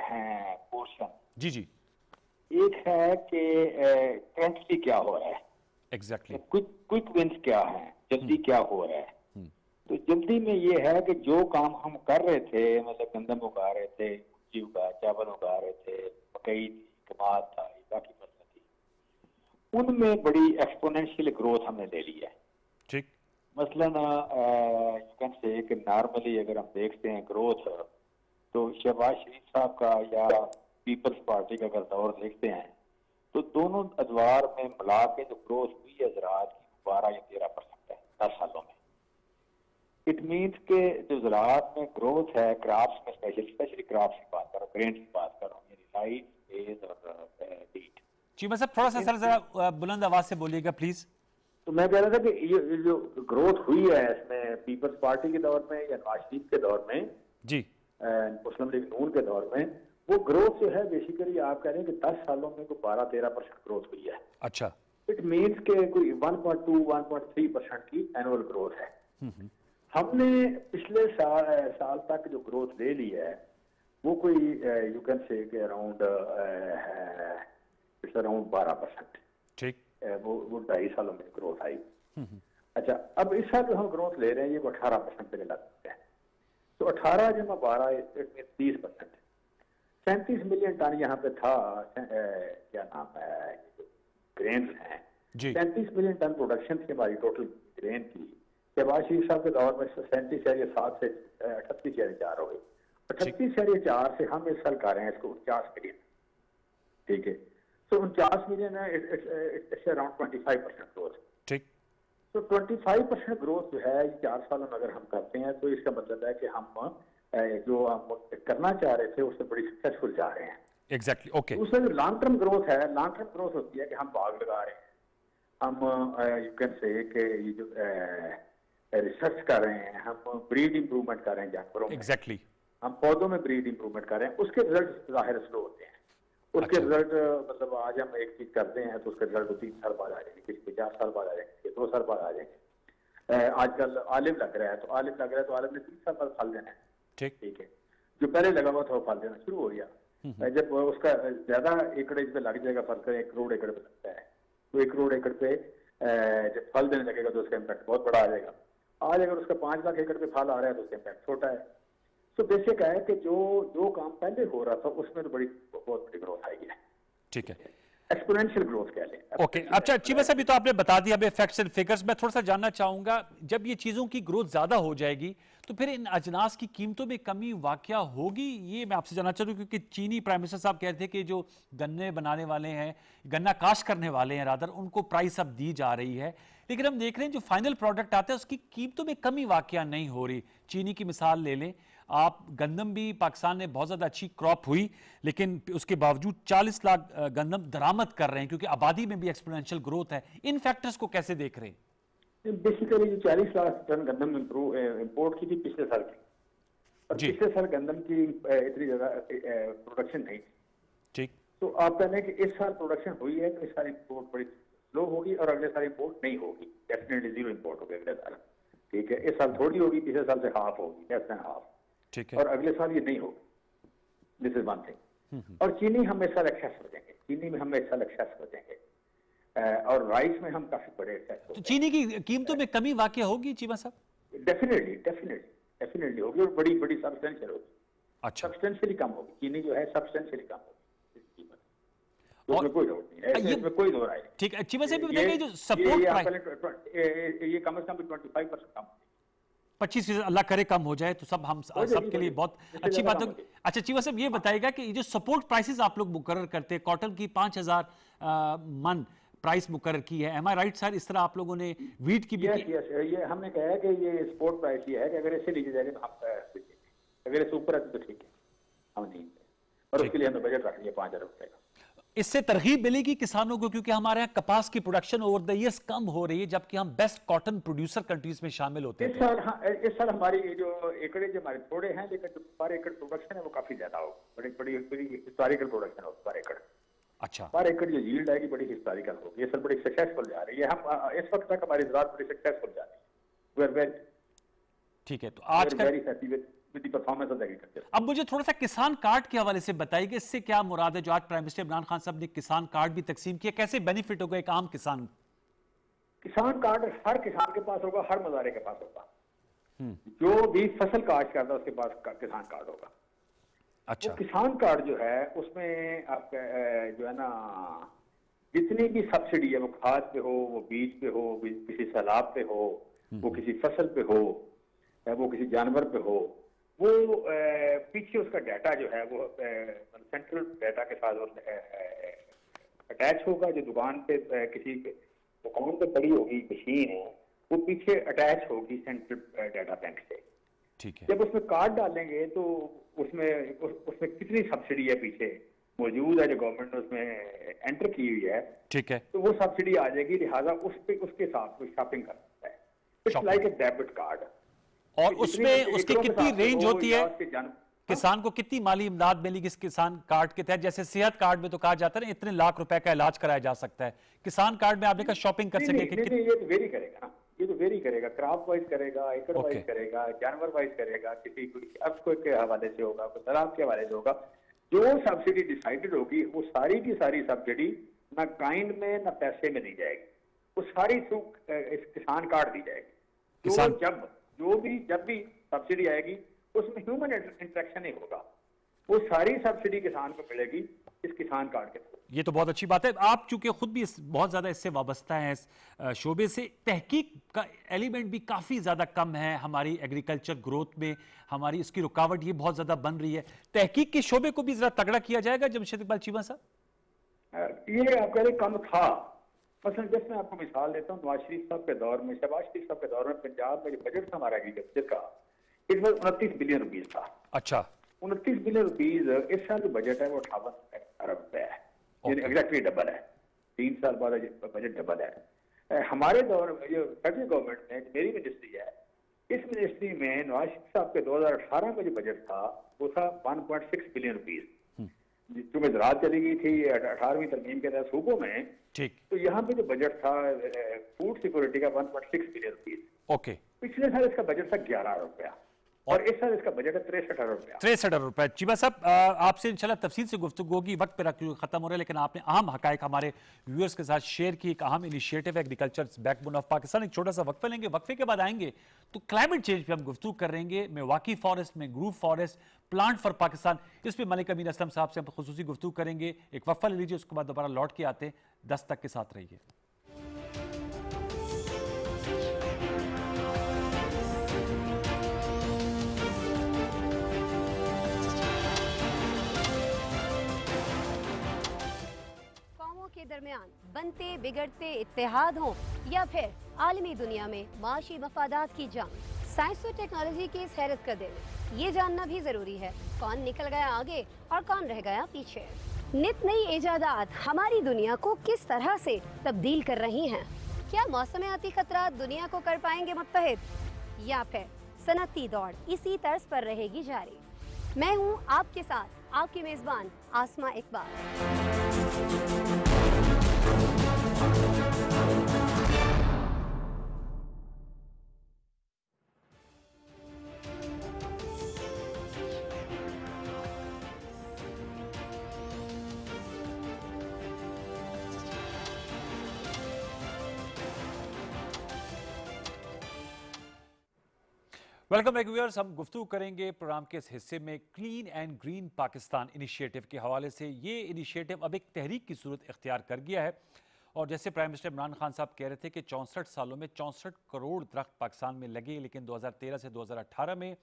हैं पोर्शन। जी जी। एक है कि करंटली क्या हो रहा है, एग्जैक्टली क्विक विंस क्या है, जल्दी क्या हो रहा है। तो जल्दी में ये है कि जो काम हम कर रहे थे, मतलब गंदम उगा रहे थे, चावल उगा रहे थे, मकई थी, कमाल था, बाकी फसल थी, उनमें बड़ी एक्सपोनेंशियल ग्रोथ हमने ले ली है। ठीक। मसलन यू कैन से कि नॉर्मली अगर हम देखते हैं ग्रोथ, तो शहबाज शरीफ साहब का या पीपल्स पार्टी का अगर दौर देखते हैं तो दोनों अदवार में मिला के जो ग्रोथ हुई है ज़राअत की 12 या 13% है 10 सालों में। इट मीन्स के जो ज़राअत में ग्रोथ है, क्रॉप्स में स्पेशली क्रॉप्स की बात करो, ग्रेन की बात करो, यानी राइस, मेज और व्हीट। जी मतलब थोड़ा सा सर जरा बुलंद आवाज से बोलिएगा प्लीज। तो मैं कह रहा था कि ये जो ग्रोथ हुई है इसमें पीपल्स पार्टी के दौर में या नवाज शरीफ के दौर में, जी मुस्लिम लीग नून के दौर में, वो ग्रोथ जो है बेसिकली आप कह रहे हैं कि 10 सालों में कोई 12-13% ग्रोथ हुई है। अच्छा। इट मीन्स के कोई 1.2-1.3% की एनुअल ग्रोथ है। हमने पिछले साल तक जो ग्रोथ ले ली है वो कोई यू कैन से के अराउंड 12%। ठीक। वो 2.5 सालों में ग्रोथ आई। अच्छा, अब इस साल जो हम ग्रोथ ले रहे हैं ये 18% पे लगता है, तो 18 जमा 12 30%। 37 मिलियन टन यहाँ पे था, क्या नाम है, ग्रेन है। 37 मिलियन टन प्रोडक्शन थी हमारी टोटल ग्रेन की। शहबाज शरीफ साहब के दौर में 37.7 से 38.4 हो गई। 38.4 से हम इस साल कर रहे हैं इसको 49 मिलियन। ठीक है, तो 49 मिलियन है, इट्स अराउंड 25% ग्रोथ। ठीक। तो 25% ग्रोथ जो है 4 सालों में अगर हम करते हैं तो इसका मतलब है कि हम जो हम करना चाह रहे थे उससे बड़ी सक्सेसफुल जा रहे हैं। Exactly, okay. उसमें जो लॉन्ग टर्म ग्रोथ है, लॉन्ग टर्म ग्रोथ होती है कि हम बाग लगा रहे हैं, हम यू कैन से कि ये जो रिसर्च कर रहे हैं, हम ब्रीड इंप्रूवमेंट कर रहे हैं जानवरों में। एग्जैक्टली। हम पौधों में ब्रीड इंप्रूवमेंट कर रहे हैं, उसके रिजल्ट जाहिर स्लो होते हैं। उसके रिजल्ट मतलब आज हम एक चीज करते हैं तो उसके रिजल्ट 3 साल बाद आ जाएंगे, किसी 4 साल बाद आ जाएंगे, 2 साल बाद आ जाएंगे। आजकल आलिव लग रहा है तो आलिव ने 3 साल बाद फल देना है। ठीक है, जो पहले लगा हुआ था वो फल देना शुरू हो गया। जब उसका ज्यादा एकड़ पे लग जाएगा, फर्ज करें 1 करोड़ एकड़ पे लगता है, तो 1 करोड़ एकड़ पे जब फल देने लगेगा तो उसका इम्पैक्ट बहुत बड़ा आ जाएगा। आज अगर उसका 5 लाख एकड़ पे फल आ रहा है तो उसका इम्पैक्ट छोटा है। तो बेसिक है कि जो काम पहले हो रहा था उसमें तो बहुत बड़ी ग्रोथ आई है। ठीक है, एक्सपोनेंशियल ग्रोथ कह लें। ओके, अच्छा चीमा साहब, तो आपने बता दिया अभी फैक्ट्स एंड फिगर्स। मैं थोड़ा सा जानना चाहूंगा, जब ये चीजों की ग्रोथ ज्यादा हो जाएगी तो फिर इन अजनास की कीमतों में कमी वाकया होगी? ये मैं आपसे जानना चाहता हूँ, क्योंकि चीनी प्राइम मिनिस्टर साहब कहते थे कि जो गन्ने बनाने वाले हैं, गन्ना काश्त करने वाले हैं रादर, उनको प्राइस अब दी जा रही है, लेकिन हम देख रहे हैं जो फाइनल प्रोडक्ट आता है उसकी कीमतों में कमी वाकया नहीं हो रही। चीनी की मिसाल ले लें आप, गंदम भी पाकिस्तान में बहुत ज़्यादा अच्छी क्रॉप हुई, लेकिन उसके बावजूद 40 लाख गंदम दरामद कर रहे हैं क्योंकि आबादी में भी एक्सपोनेंशियल ग्रोथ है। इन फैक्टर्स को कैसे देख रहे हैं? बेसिकली जो 40 लाख टन गंदम इंपोर्ट की थी पिछले साल की, और पिछले साल गंदम की इतनी ज्यादा प्रोडक्शन नहीं थी। ठीक, तो आप कहते हैं कि इस साल प्रोडक्शन हुई है तो इस साल इंपोर्ट बड़ी स्लो होगी और अगले साल इंपोर्ट नहीं होगी, डेफिनेटली जीरो इंपोर्ट होगी अगले साल। ठीक है, इस साल थोड़ी होगी, पिछले साल से हाफ होगी, लेस देन हाफ। ठीक है, और अगले साल ये नहीं होगी। This is one thing. और चीनी हम इस साल एक्सेस हो जाएंगे, चीनी में हम इस साल एक्सेस हो जाएंगे, और राइस में हम काफी बड़े एक्सेस हो तो चीनी की कीमतों में कमी वाकया होगी चीमा साहब? डेफिनेटली होगी, और बड़ी बड़ी सब्सटेंशियल होगी। अच्छा, सब्सटेंशियली कम होगी, चीनी जो है सब्सटेंशियली कम होगी इसकी कीमत, तो और इसमें कोई डाउट नहीं है, इसमें कोई दो राय नहीं। ठीक है, चीमा साहब बताइए जो सपोर्ट प्राइस ये कम से कम 25% कम, 25% अल्लाह करे कम हो जाए तो सब हम सबके लिए बहुत अच्छी बात होगी। अच्छा चीमा साहब ये बताएगा कि जो सपोर्ट प्राइसेस आप लोग मुकर्रर करते हैं, कॉटन की 5000 मन प्राइस मुकर्रर की है, एम आई राइट सर? इस तरह आप लोगों ने वीट की भी ये हमने कहा है कि ये सपोर्ट प्राइस ये है कि अगर इससे लीजिए जाएगा तो हम, अगर इससे ऊपर है तो ठीक है, हम नहीं, और उसके लिए हमें बजट रख लिया 5000 रुपए का। इससे तरगीब मिलेगी किसानों को, क्योंकि हमारे यहाँ कपास की प्रोडक्शन ओवर द ईयर्स कम हो रही है, जबकि हम बेस्ट कॉटन प्रोड्यूसर कंट्रीज में शामिल होते हैं। इस साल हमारी जो एकड़े जो हमारे थोड़े हैं, लेकिन जो पर एकड़ प्रोडक्शन है वो काफी ज्यादा हो, बड़ी हिस्टोरिकल प्रोडक्शन हो पर एकड़। अच्छा, पर एकड़ जो यील्ड आएगी बड़ी हिस्टोरिकल होगी, ये सब बड़ी सक्सेसफुल जा रही है। हम इस वक्त तक हमारी ज़राअत बड़ी सक्सेसफुल जा रही है। वी आर वेरी, ठीक है, तो आज का very happy with the performance of agriculture. अब मुझे थोड़ा सा किसान कार्ड के हवाले से बताइए कि इससे क्या मुराद है? जो आज प्राइम मिनिस्टर इमरान खान साहब ने किसान कार्ड भी तकसीम किया, कैसे बेनिफिट होगा एक आम किसान? किसान कार्ड हर किसान के पास होगा, हर मज़ारे के पास होगा। जो भी फसल काश्त करता है उसके पास किसान कार्ड होगा। अच्छा, तो किसान कार्ड जो है उसमें आप जो है ना, जितनी भी सब्सिडी है, वो खाद पे हो, वो बीज पे हो, किसी सैलाब पे हो, वो किसी फसल पे हो, वो किसी जानवर पे हो, वो पीछे उसका डाटा जो है वो सेंट्रल डाटा के साथ अटैच होगा। जो दुकान पे किसी दुकान पे पड़ी होगी मशीन है, वो पीछे अटैच होगी सेंट्रल डाटा बैंक से। ठीक है, जब उसमें कार्ड डालेंगे तो उसमें कितनी सब्सिडी है पीछे मौजूद है जो गवर्नमेंट ने उसमें एंटर की हुई है, ठीक है, तो वो सब्सिडी आ जाएगी, लिहाजा उसके साथ शॉपिंग कर सकता है। It's like a debit card. और उसमें उसकी कितनी रेंज होती है? किसान को कितनी माली इमदाद मिलेगी इस किसान कार्ड के तहत? जैसे सेहत कार्ड में तो कहा जाता है ना इतने लाख रुपए का इलाज कराया जा सकता है, किसान कार्ड में आपने कहा शॉपिंग कर सके? ये तो वेरी करेगा ना, ये तो वेरी करेगा, क्रॉप वाइज करेगा, एकड़ वाइज करेगा, जानवर वाइज करेगा, किसी को के हवाले से होगा, कोई तालाब के हवाले से होगा। जो सब्सिडी डिसाइडेड होगी वो सारी की सारी सब्सिडी ना काइंड में ना पैसे में दी जाएगी, वो सारी थ्रू इस किसान कार्ड दी जाएगी। तो जब भी सब्सिडी आएगी उसमें ह्यूमन इंटरेक्शन ही होगा, वो सारी सब्सिडी किसान को मिलेगी इस किसान कार्ड के थ्रू। ये तो बहुत अच्छी बात है। आप चूंकि खुद भी बहुत ज्यादा इससे वाबस्ता है, इस शोबे से, तहकीक का एलिमेंट भी काफी ज्यादा कम है हमारी एग्रीकल्चर ग्रोथ में, हमारी इसकी रुकावट ये बहुत ज्यादा बन रही है। तहकीक के शोबे को भी जरा तगड़ा किया जाएगा जमशेद इकबाल चीमा साहब? ये आपका कम था। मसलन जैसे मैं आपको मिसाल देता हूँ, नवाज शरीफ साहब के दौर में, शहबाज शरीफ साहब के दौर में पंजाब में जो बजट था हमारा एग्रीकल्चर का, इस बार 29 बिलियन रुपीज था। अच्छा, 29 बिलियन रुपीज। इस साल जो बजट है वो 58 अरब रुपए है, यानी एग्जैक्टली डबल है। 3 साल बाद बजट डबल है। हमारे दौर में जो फेडरल गवर्नमेंट में मेरी मिनिस्ट्री है, इस मिनिस्ट्री में नवाज शरीफ साहब के 2018 में जो बजट था वो था 1.6 बिलियन रुपीज। चूंकि ज़राअत चली गई थी 18वीं तरमीम के तहत सूबों में, ठीक, तो यहाँ पे जो बजट था फूड सिक्योरिटी का 1.6 बिलियन रुपीज। ओके, पिछले साल इसका बजट था 11 अरब रुपया। और इस साल इसका बजट है 63 अरब रुपया। 63 अरब रुपए। चीमा साहब, आपसे इंशाल्लाह तफसील से गुफ्तगू होगी, वक्त पे खत्म हो रहा है, लेकिन आपने अहम हकायक हमारे व्यूअर्स के साथ शेयर की। एक अहम इनिशिएटिव है एग्रीकल्चर बैकबोन ऑफ पाकिस्तान। एक छोटा सा वक्फा लेंगे, वक्फे के बाद आएंगे तो क्लाइमेट चेंज पे हम गुफ्तगू करेंगे। मिल्वॉकी फॉरेस्ट में groove forest plant for Pakistan, इस पे मलिक अमीन असलम साहब से हम खुसूसी गुफ्तगू करेंगे। एक वक्फा ले लीजिए, उसके बाद दोबारा लौट के आते हैं। 10 तक के साथ रहिए। के दरमियान बनते बिगड़ते इत्तेहाद हों या फिर आलमी दुनिया में माशी मफादात की जंग, साइंस और टेक्नोलॉजी की इस हैरत का दिन ये जानना भी जरूरी है कौन निकल गया आगे और कौन रह गया पीछे। नित नई इजादात हमारी दुनिया को किस तरह से तब्दील कर रही हैं। क्या मौसमियाती खतरात दुनिया को कर पाएंगे मुत्तहिद, या फिर सनती दौड़ इसी तर्ज पर रहेगी जारी। मैं हूँ आपके साथ आपकी मेजबान Asma Iqbal. Welcome back viewers. हम गुफ्तगू करेंगे प्रोग्राम के इस हिस्से में clean and green Pakistan initiative के हवाले से। ये इनिशिएटिव अब एक तहरीक की सूरत इख्तियार कर गया है और जैसे प्राइम मिनिस्टर इमरान खान साहब कह रहे थे कि 64 सालों में 64 करोड़ दरख्त पाकिस्तान में लगे, लेकिन 2013 से 2018 में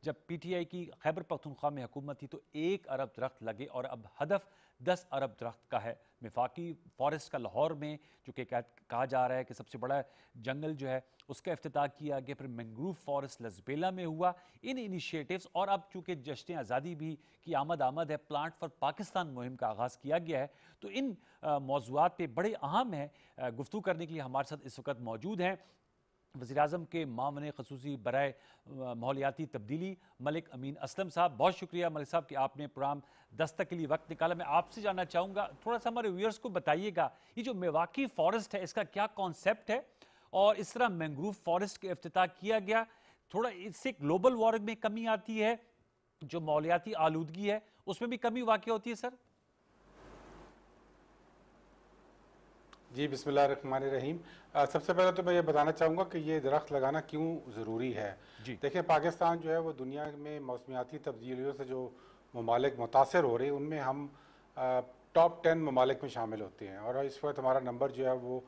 जब पीटीआई की खैबर पख्तूनख्वा में हुकूमत थी तो 1 अरब दरख्त लगे और अब हदफ 10 अरब दरख्त का है। मिफाकी फॉरेस्ट का लाहौर में जो कि कहा जा रहा है कि सबसे बड़ा जंगल जो है उसका इफ्तिताह किया गया, फिर मैंग्रोव फॉरेस्ट लसबेला में हुआ। इन इनिशिएटिव्स और अब चूंकि जश्न आज़ादी भी की आमद है, प्लांट फॉर पाकिस्तान मुहिम का आगाज़ किया गया है, तो इन मौज़ूआत पे बड़े अहम है गुफ्तगू करने के लिए हमारे साथ इस वक्त मौजूद हैं वज़ीर-ए-आज़म के मामले ख़ुसूसी बराए माहौलियाती तब्दीली मलिक अमीन असलम साहब। बहुत शुक्रिया मलिक साहब कि आपने प्रोग्राम 10 तक के लिए वक्त निकाला। मैं आपसे जानना चाहूँगा, थोड़ा सा हमारे व्यूअर्स को बताइएगा ये जो मिल्वॉकी फॉरेस्ट है इसका क्या कॉन्सेप्ट है और इस तरह मैंग्रोव फॉरेस्ट का इफ्तिताह किया गया, थोड़ा इससे ग्लोबल वार्मिंग में कमी आती है, जो माहौलियाती आलूदगी है उसमें भी कमी वाक़ई होती है सर? जी बिस्मिल्लाहिर्रहमानिर्रहीम। सबसे पहले तो मैं ये बताना चाहूँगा कि ये दरख्त लगाना क्यों ज़रूरी है। देखिए, पाकिस्तान जो है वो दुनिया में मौसमियाती तब्दीलियों से जो ममालिक मुतासर हो रहे हैं उनमें हम टॉप 10 ममालिक में शामिल होते हैं और इस वक्त हमारा नंबर जो है वो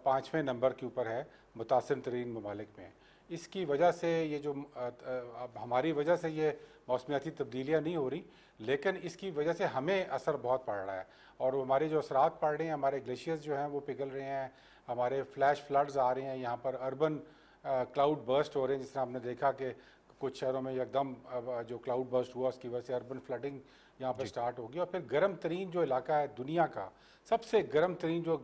5वें नंबर के ऊपर है मुतासर तरीन ममालिक में। इसकी वजह से ये जो अब हमारी वजह से ये मौसमियाती तब्दीलियाँ नहीं हो रही, लेकिन इसकी वजह से हमें असर बहुत पड़ रहा है और हमारे जो असरात पड़ रहे हैं, हमारे ग्लेशियर्स जो हैं वो पिघल रहे हैं, हमारे फ्लैश फ्लड्स आ रहे हैं, यहाँ पर अर्बन क्लाउड बर्स्ट हो रहे हैं। जिस तरह हमने देखा कि कुछ शहरों में एकदम जो क्लाउड बर्स्ट हुआ उसकी वजह से अर्बन फ्लडिंग यहाँ पर स्टार्ट होगी। और फिर गर्म तरीन जो इलाका है दुनिया का, सबसे गर्म तरीन जो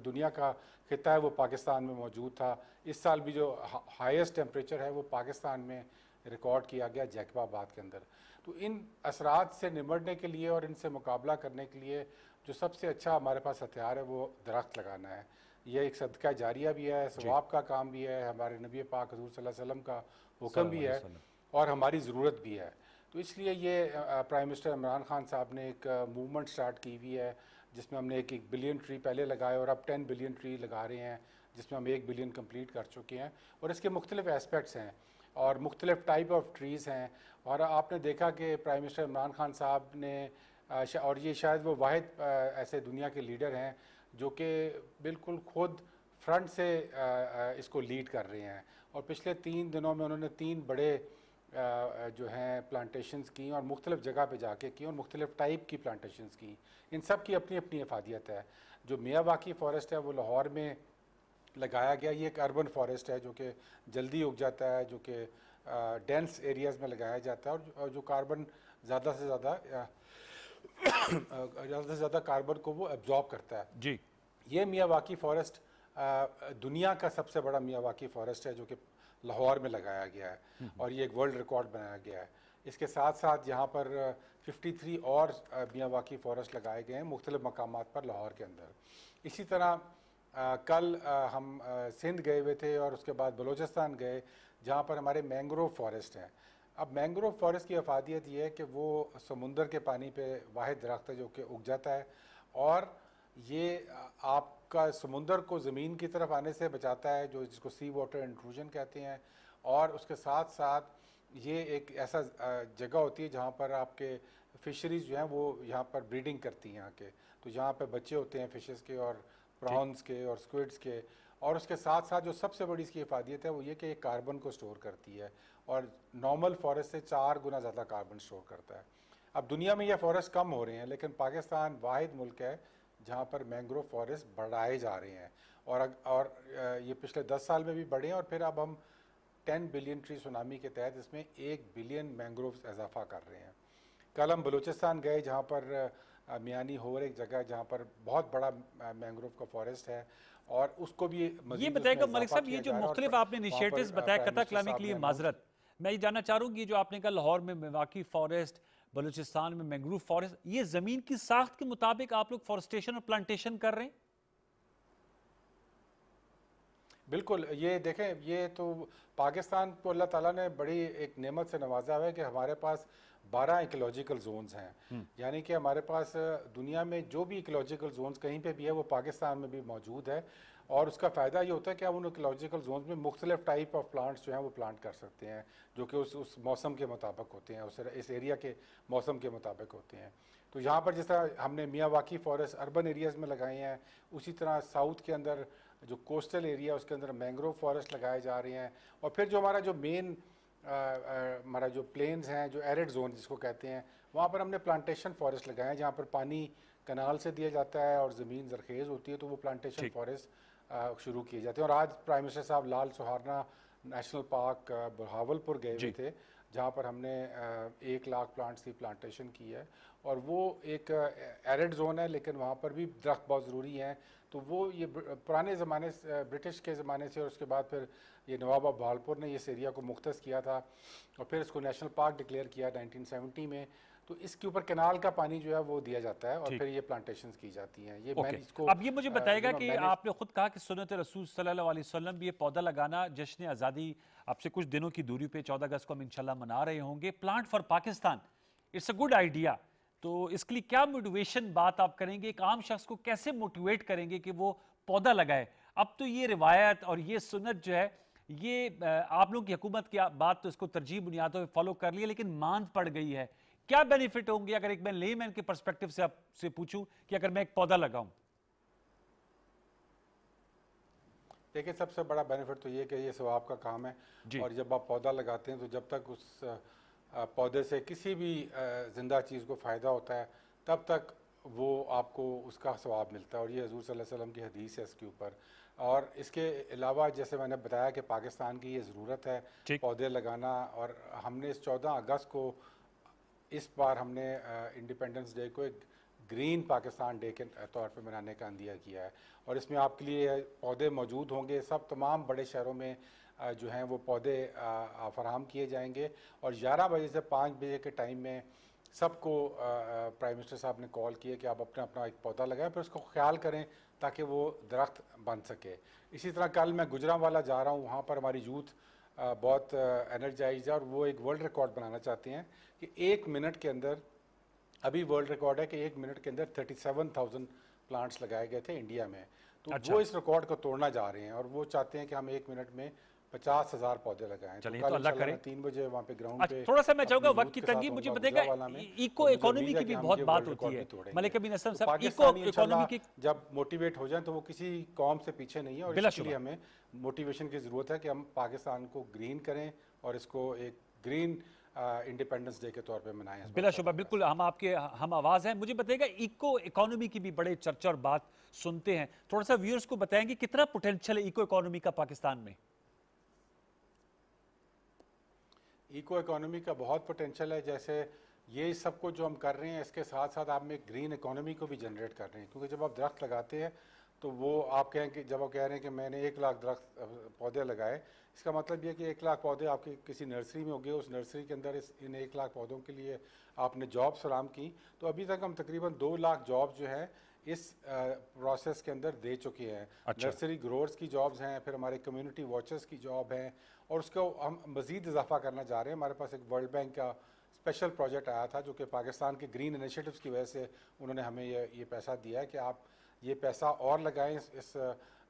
दुनिया का खिता है वो पाकिस्तान में मौजूद था। इस साल भी जो हाईएस्ट टेम्परेचर है वो पाकिस्तान में रिकॉर्ड किया गया जैकबाबाद के अंदर। तो इन असरात से निमटने के लिए और इनसे मुकाबला करने के लिए जो सबसे अच्छा हमारे पास हथियार है वो दरख्त लगाना है। ये एक सदका जारिया भी है, सवाब का काम भी है, हमारे नबी पाक हुज़ूर सल्लल्लाहु अलैहि वसल्लम का हुक्म भी है और हमारी ज़रूरत भी है। तो इसलिए ये प्राइम मिनिस्टर इमरान खान साहब ने एक मूवमेंट स्टार्ट की हुई है जिसमें हमने एक बिलियन ट्री पहले लगाए और अब 10 बिलियन ट्री लगा रहे हैं, जिसमें हम 1 बिलियन कंप्लीट कर चुके हैं। और इसके मुख्तलिफ एस्पेक्ट्स हैं और मुख्तलिफ टाइप ऑफ ट्रीज़ हैं। और आपने देखा कि प्राइम मिनिस्टर इमरान खान साहब ने और ये शायद वो वाहिद ऐसे दुनिया के लीडर हैं जो कि बिल्कुल खुद फ्रंट से इसको लीड कर रहे हैं। और पिछले 3 दिनों में उन्होंने 3 बड़े जो हैं प्लांटेशंस की और मुख्तलिफ जगह पे जाके की और मुख्तलिफ टाइप की प्लांटेशंस की। इन सब की अपनी अपनी अफादियत है। जो मियावाकी फ़ॉरेस्ट है वो लाहौर में लगाया गया, ये एक अर्बन फॉरेस्ट है जो कि जल्दी उग जाता है, जो कि डेंस एरियाज़ में लगाया जाता है और जो कार्बन ज़्यादा से ज़्यादा कार्बन को वो एब्जॉर्ब करता है। जी, ये मियावाकी फ़ॉरेस्ट दुनिया का सबसे बड़ा मियावाकी फ़ॉरेस्ट है जो कि लाहौर में लगाया गया है और ये एक वर्ल्ड रिकॉर्ड बनाया गया है। इसके साथ साथ यहाँ पर 53 और मियावाकी फ़ॉरेस्ट लगाए गए हैं मुख्तलिफ मकामात पर लाहौर के अंदर। इसी तरह कल हम सिंध गए हुए थे और उसके बाद बलूचिस्तान गए जहाँ पर हमारे मैंग्रोव फॉरेस्ट हैं। अब मैंग्रोव फॉरेस्ट की अफादियत ये है कि वो समुंदर के पानी पे वाहिद दरख्त है जो कि उग जाता है, और ये आपका समुंदर को ज़मीन की तरफ आने से बचाता है, जो जिसको सी वाटर इंट्रूजन कहते हैं। और उसके साथ साथ ये एक ऐसा जगह होती है जहाँ पर आपके फिशरीज़ जो हैं वो यहाँ पर ब्रीडिंग करती हैं यहाँ के, तो यहाँ पर बच्चे होते हैं फिशेस के और प्रॉन्स के और स्क्विड्स के। और उसके साथ साथ जो सबसे बड़ी इसकी इफादियत है वो ये कि ये कार्बन को स्टोर करती है, और नॉर्मल फॉरेस्ट से 4 गुना ज़्यादा कार्बन स्टोर करता है। अब दुनिया में ये फॉरेस्ट कम हो रहे हैं, लेकिन पाकिस्तान वाहिद मुल्क है जहाँ पर मैंग्रोव फॉरेस्ट बढ़ाए जा रहे हैं, और ये पिछले 10 साल में भी बढ़े हैं, और फिर अब हम 10 बिलियन ट्री सुनामी के तहत इसमें 1 बिलियन मैंग्रोव्स इजाफा कर रहे हैं। कल हम बलूचिस्तान गए जहाँ पर मियानी होर एक जगह जहाँ पर बहुत बड़ा मैंग्रोव का फॉरेस्ट है, और उसको भी ये बताएगा मलिक साहब, ये जो मुख्तलिफ आपने इनिशिएटिव्स बताया कतर कलामी के लिए माजरत, मैं ये जानना चाह रहा हूँ कि जो आपने कहा लाहौर में मेवाकी फॉरेस्ट, बलूचिस्तान में मैंग्रोव फॉरेस्ट, ये जमीन की साख्त के मुताबिक आप लोग फॉरेस्टेशन और प्लांटेशन कर रहे हैं? बिल्कुल, ये देखें, ये तो पाकिस्तान को अल्लाह ताला ने बड़ी एक नेमत से नवाजा हुआ है कि हमारे पास 12 इकोलॉजिकल जोन्स हैं। यानी कि हमारे पास दुनिया में जो भी इकोलॉजिकल जोन्स कहीं पे भी है वो पाकिस्तान में भी मौजूद है, और उसका फ़ायदा ये होता है कि आप उन इकोलॉजिकल जोन्स में मुख्तलिफ टाइप ऑफ प्लांट्स जो हैं वो प्लांट कर सकते हैं, जो कि उस मौसम के मुताबिक होते हैं, इस एरिया के मौसम के मुताबिक होते हैं। तो यहाँ पर जिस तरह हमने मियावाकी फॉरेस्ट अर्बन एरियाज़ में लगाए हैं, उसी तरह साउथ के अंदर जो कोस्टल एरिया उसके अंदर मैंग्रोव फॉरेस्ट लगाए जा रहे हैं। और फिर जो हमारा जो मेन हमारा जो प्लेन्स हैं, जो एरिड जोन जिसको कहते हैं, वहाँ पर हमने प्लांटेशन फॉरेस्ट लगाए हैं, जहाँ पर पानी कनाल से दिया जाता है और ज़मीन जरखेज़ होती है, तो वो प्लांटेशन फॉरेस्ट शुरू किए जाते हैं। और आज प्राइम मिनिस्टर साहब लाल सुहारना नेशनल पार्क बहावलपुर गए हुए थे, जहाँ पर हमने 1 लाख प्लांट्स की प्लांटेशन की है, और वो एक एरिड जोन है, लेकिन वहाँ पर भी दरख्त बहुत ज़रूरी हैं। तो वो ये पुराने ज़माने से, ब्रिटिश के ज़माने से, और उसके बाद फिर ये नवाब बहावलपुर ने इस एरिया को मुख्तस किया था, और फिर इसको नेशनल पार्क डिक्लेयर किया 1970 में। तो इसके ऊपर कैनाल का पानी जो है वो दिया जाता है, और फिर ये प्लांटेशंस की जाती हैं। ये मैं इसको अब ये मुझे बताएगा कि आपने खुद कहा कि सुन्नत रसूल सल्लल्लाहु अलैहि वसल्लम भी ये पौधा लगाना जश्न आज़ादी आपसे कुछ दिनों की दूरी पे 14 अगस्त को हम इंशाल्लाह मना रहे होंगे, plant for Pakistan, it's a good idea. तो इसके लिए क्या मोटिवेशन बात आप करेंगे, एक आम शख्स को कैसे मोटिवेट करेंगे कि वो पौधा लगाए? अब तो ये रिवायत और ये सुन्नत जो है, ये आप लोगों की हुकूमत की बात तो इसको तरजीह बुनियादों पर फॉलो कर लिया, लेकिन मांद पड़ गई है। क्या बेनिफिट होंगे अगर एक मैं लेमैन के पर्सपेक्टिव से आपसे पूछूं कि अगर मैं एक पौधा लगाऊं? देखिए, सबसे बड़ा बेनिफिट तो ये कि ये सवाब का काम है, और जब आप पौधा लगाते हैं तो जब तक उस पौधे से किसी भी ज़िंदा चीज़ को फ़ायदा होता है, तब तक वो आपको उसका सवाब मिलता है। और ये हज़ूर सल्लल्लाहु अलैहि वसल्लम की हदीस है इसके ऊपर। और इसके अलावा जैसे मैंने बताया कि पाकिस्तान की ये ज़रूरत है पौधे लगाना, और हमने इस 14 अगस्त को इस बार हमने इंडिपेंडेंस डे को एक ग्रीन पाकिस्तान डे के तौर पे मनाने का अंदिया किया है, और इसमें आपके लिए पौधे मौजूद होंगे। सब तमाम बड़े शहरों में जो हैं वो पौधे फराहम किए जाएंगे, और 11 बजे से 5 बजे के टाइम में सबको प्राइम मिनिस्टर साहब ने कॉल किया कि आप अपना अपना एक पौधा लगाएं, फिर उसको ख्याल करें ताकि वो दरख्त बन सके। इसी तरह कल मैं गुजरांवाला जा रहा हूँ, वहाँ पर हमारी यूथ बहुत एनर्जाइज है, और वो एक वर्ल्ड रिकॉर्ड बनाना चाहते हैं कि 1 मिनट के अंदर, अभी वर्ल्ड रिकॉर्ड है कि 1 मिनट के अंदर 37,000 प्लांट्स लगाए गए थे इंडिया में। तो वो इस रिकॉर्ड को तोड़ना जा रहे हैं, और वो चाहते हैं कि हम 1 मिनट में 50,000 पौधे लगाएं। चलिए, तो अल्लाह करे। 3 बजे वहाँ पे ग्राउंड पे थोड़ा सा मैं चाहूंगा, वक्त की तंगी, मुझे बताएगा इको इकोनॉमी की भी बहुत बात होती है मलिक बिन असलम साहब, इको इकोनॉमी की जब मोटिवेट हो जाए तो वो किसी कौम से पीछे नहीं है, और इसलिए हमें मोटिवेशन की जरूरत है कि हम पाकिस्तान को ग्रीन करें और इसको एक ग्रीन इंडिपेंडेंस डे के तौर पे मनाएं। बिलाशुबा, बिल्कुल हम आपके हम आवाज़ हैं। मुझे बताइएगा, इको इकोनॉमी की भी बड़े चर्चा और बात सुनते हैं, थोड़ा सा व्यूअर्स को बताएंगे कितना पोटेंशियल है इको इकोनॉमी का पाकिस्तान में? इको इकोनॉमी का बहुत पोटेंशियल है। जैसे ये सब कुछ जो हम कर रहे हैं, इसके साथ साथ आप में ग्रीन इकोनॉमी को भी जनरेट कर रहे हैं, क्योंकि जब आप दरख्त लगाते हैं तो वो आप कहें कि जब आप कह रहे हैं कि मैंने 1 लाख दरख्त पौधे लगाए, इसका मतलब ये कि 1 लाख पौधे आपके किसी नर्सरी में हो गए, उस नर्सरी के अंदर इन 1 लाख पौधों के लिए आपने जॉब्स फराहम की। तो अभी तक हम तकरीबन 2 लाख जॉब जो है इस प्रोसेस के अंदर दे चुके हैं। अच्छा। नर्सरी ग्रोअर्स की जॉब्स हैं, फिर हमारे कम्युनिटी वॉचर्स की जॉब हैं, और उसको हम मज़ीद इजाफा करना चाह रहे हैं। हमारे पास एक वर्ल्ड बैंक का स्पेशल प्रोजेक्ट आया था जो कि पाकिस्तान के ग्रीन इनिशिएटिव्स की वजह से उन्होंने हमें ये पैसा दिया है कि आप ये पैसा और लगाएं इस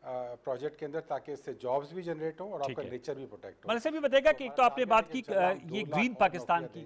प्रोजेक्ट के अंदर, ताकि इससे जॉब्स भी जनरेट हों और आपका नेचर भी प्रोटेक्ट हो। मतलब से भी बताएगा कि एक तो आपने बात की ये ग्रीन पाकिस्तान की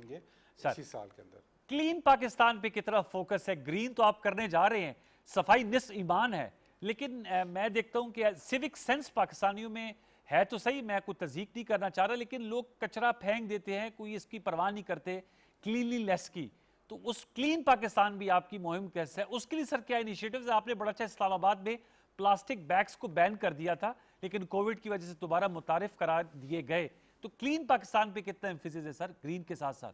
इसी साल के अंदर क्लीन पाकिस्तान पे कितना फोकस है। ग्रीन तो आप करने जा रहे हैं, सफाई निस ईमान है, लेकिन मैं देखता हूं कि सिविक सेंस पाकिस्तानियों में है तो सही, मैं कोई तज़ीक नहीं करना चाह रहा, लेकिन लोग कचरा फेंक देते हैं, कोई इसकी परवाह नहीं करते क्लीनलीनेस की। तो उस क्लीन पाकिस्तान भी आपकी मुहिम कैसे है, उसके लिए सर क्या इनिशिएटिव्स? आपने बड़ा अच्छा इस्लामाबाद में प्लास्टिक बैग्स को बैन कर दिया था, लेकिन कोविड की वजह से दोबारा मुतारिफ करार दिए गए। तो क्लीन पाकिस्तान पे कितना एम्फेसिस है सर ग्रीन के साथ साथ?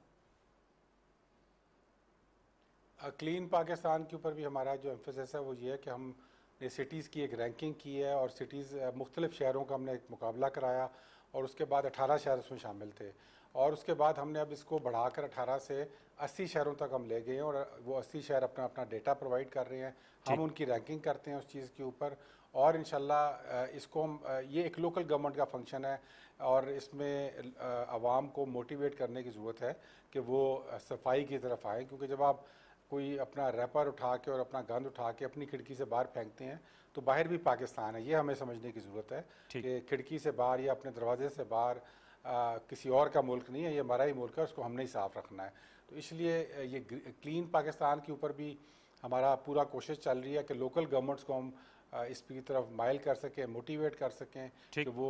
क्लीन पाकिस्तान के ऊपर भी हमारा जो एम्फेसिस है वो ये है कि हमने सिटीज़ की एक रैंकिंग की है, और सिटीज़ मुख्तलिफ शहरों का हमने एक मुकाबला कराया, और उसके बाद 18 शहर उसमें शामिल थे, और उसके बाद हमने अब इसको बढ़ाकर 18 से 80 शहरों तक हम ले गए हैं, और वो 80 शहर अपना अपना डेटा प्रोवाइड कर रहे हैं। हम उनकी रैंकिंग करते हैं उस चीज़ के ऊपर, और इंशाल्लाह इसको हम ये एक लोकल गवर्नमेंट का फंक्शन है, और इसमें आवाम को मोटिवेट करने की ज़रूरत है कि वो सफाई की तरफ आएँ, क्योंकि जब आप कोई अपना रैपर उठा के और अपना गंद उठा के अपनी खिड़की से बाहर फेंकते हैं तो बाहर भी पाकिस्तान है, ये हमें समझने की ज़रूरत है कि खिड़की से बाहर या अपने दरवाजे से बाहर किसी और का मुल्क नहीं है, ये हमारा ही मुल्क है, उसको हमने ही साफ़ रखना है। तो इसलिए ये क्लीन पाकिस्तान के ऊपर भी हमारा पूरा कोशिश चल रही है कि लोकल गवर्नमेंट्स को हम इसकी तरफ माइल कर सकें, मोटिवेट कर सकें कि वो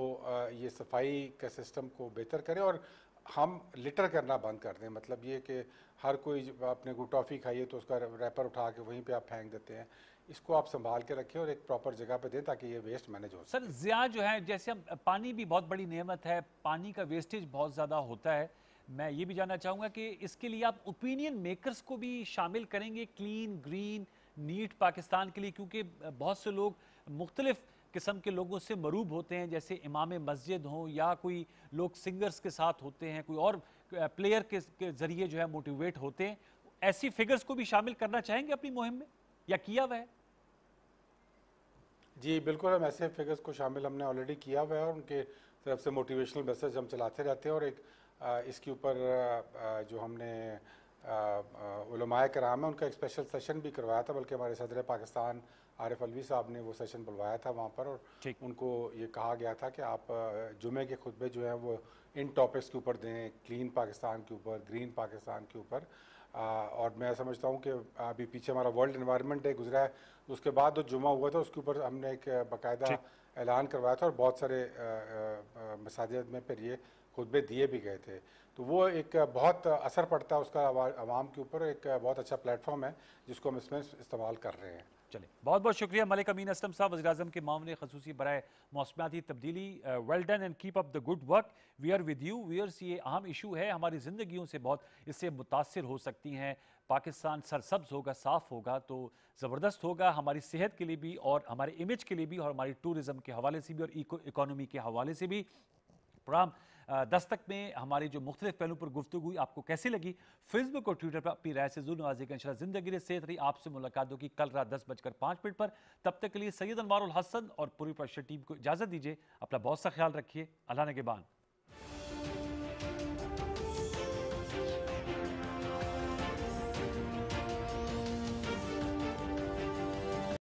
ये सफाई के सिस्टम को बेहतर करें, और हम लिटर करना बंद कर दें। मतलब ये कि हर कोई अपने को टॉफ़ी खाइए तो उसका रैपर उठा के वहीं पे आप फेंक देते हैं, इसको आप संभाल के रखें और एक प्रॉपर जगह पे दें ताकि ये वेस्ट मैनेज हो। सर ज़िया जो है, जैसे हम पानी भी बहुत बड़ी नेमत है, पानी का वेस्टेज बहुत ज़्यादा होता है, मैं ये भी जानना चाहूँगा कि इसके लिए आप ओपिनियन मेकर्स को भी शामिल करेंगे क्लीन ग्रीन नीट पाकिस्तान के लिए, क्योंकि बहुत से लोग मुख्तलिफ किस्म के लोगों से मरूब होते हैं, जैसे इमाम मस्जिद हों या कोई लोग सिंगर्स के साथ होते हैं, कोई और प्लेयर के ज़रिए जो है मोटिवेट होते हैं। ऐसी फिगर्स को भी शामिल करना चाहेंगे अपनी मुहिम में या किया हुआ है? जी बिल्कुल, हम ऐसे फिगर्स को शामिल हमने ऑलरेडी किया हुआ है, और उनके तरफ से मोटिवेशनल मैसेज हम चलाते रहते हैं। और एक इसके ऊपर जो हमने उलमाए कराम है उनका एक स्पेशल सेशन भी करवाया था, बल्कि हमारे सदर पाकिस्तान आरिफ अलवी साहब ने वो सेशन बुलवाया था वहाँ पर, और उनको ये कहा गया था कि आप जुमे के खुतबे जो हैं वो इन टॉपिक्स के ऊपर दें, क्लीन पाकिस्तान के ऊपर, ग्रीन पाकिस्तान के ऊपर। और मैं समझता हूँ कि अभी पीछे हमारा वर्ल्ड एनवायरनमेंट डे गुजरा है, उसके बाद जो जुमा हुआ था उसके ऊपर हमने एक बाकायदा ऐलान करवाया था, और बहुत सारे मसाजिद में फिर ये खुतबे दिए भी गए थे। तो वो एक बहुत असर पड़ता है उसका आवाम के ऊपर, एक बहुत अच्छा प्लेटफॉर्म है जिसको हम इसमें इस्तेमाल कर रहे हैं। चलिए, बहुत बहुत शुक्रिया मलिक अमीन असलम साहब, वज़ीर-ए-आज़म के मामले खसूसी बराए मौसमियाती तब्दीली। Well done and keep up the good work, we are with you. Viewers, ये अहम इशू है, हमारी ज़िंदगियों से बहुत इससे मुतासिर हो सकती हैं। पाकिस्तान सरसब्ज होगा, साफ़ होगा तो ज़बरदस्त होगा, हमारी सेहत के लिए भी और हमारे इमेज के लिए भी और हमारी टूरिज़म के हवाले से भी और इकोनॉमी के हवाले से भी। प्रोग्राम दस्तक में हमारी जो मुख्तलिफ पहलू पर गुफ्तगू हुई आपको कैसी लगी? फेसबुक और ट्विटर पर अपनी राय से ज़रूर नवाजिएगा। इंशाअल्लाह ज़िंदगी सेहत रही। आपसे मुलाकात होगी कल रात 10:05 पर। तब तक के लिए सैयद अनवारुल हसन और पूरी प्रेशर टीम को इजाज़त दीजिए। अपना बहुत सा ख्याल रखिए। अल्लाह निगहबान।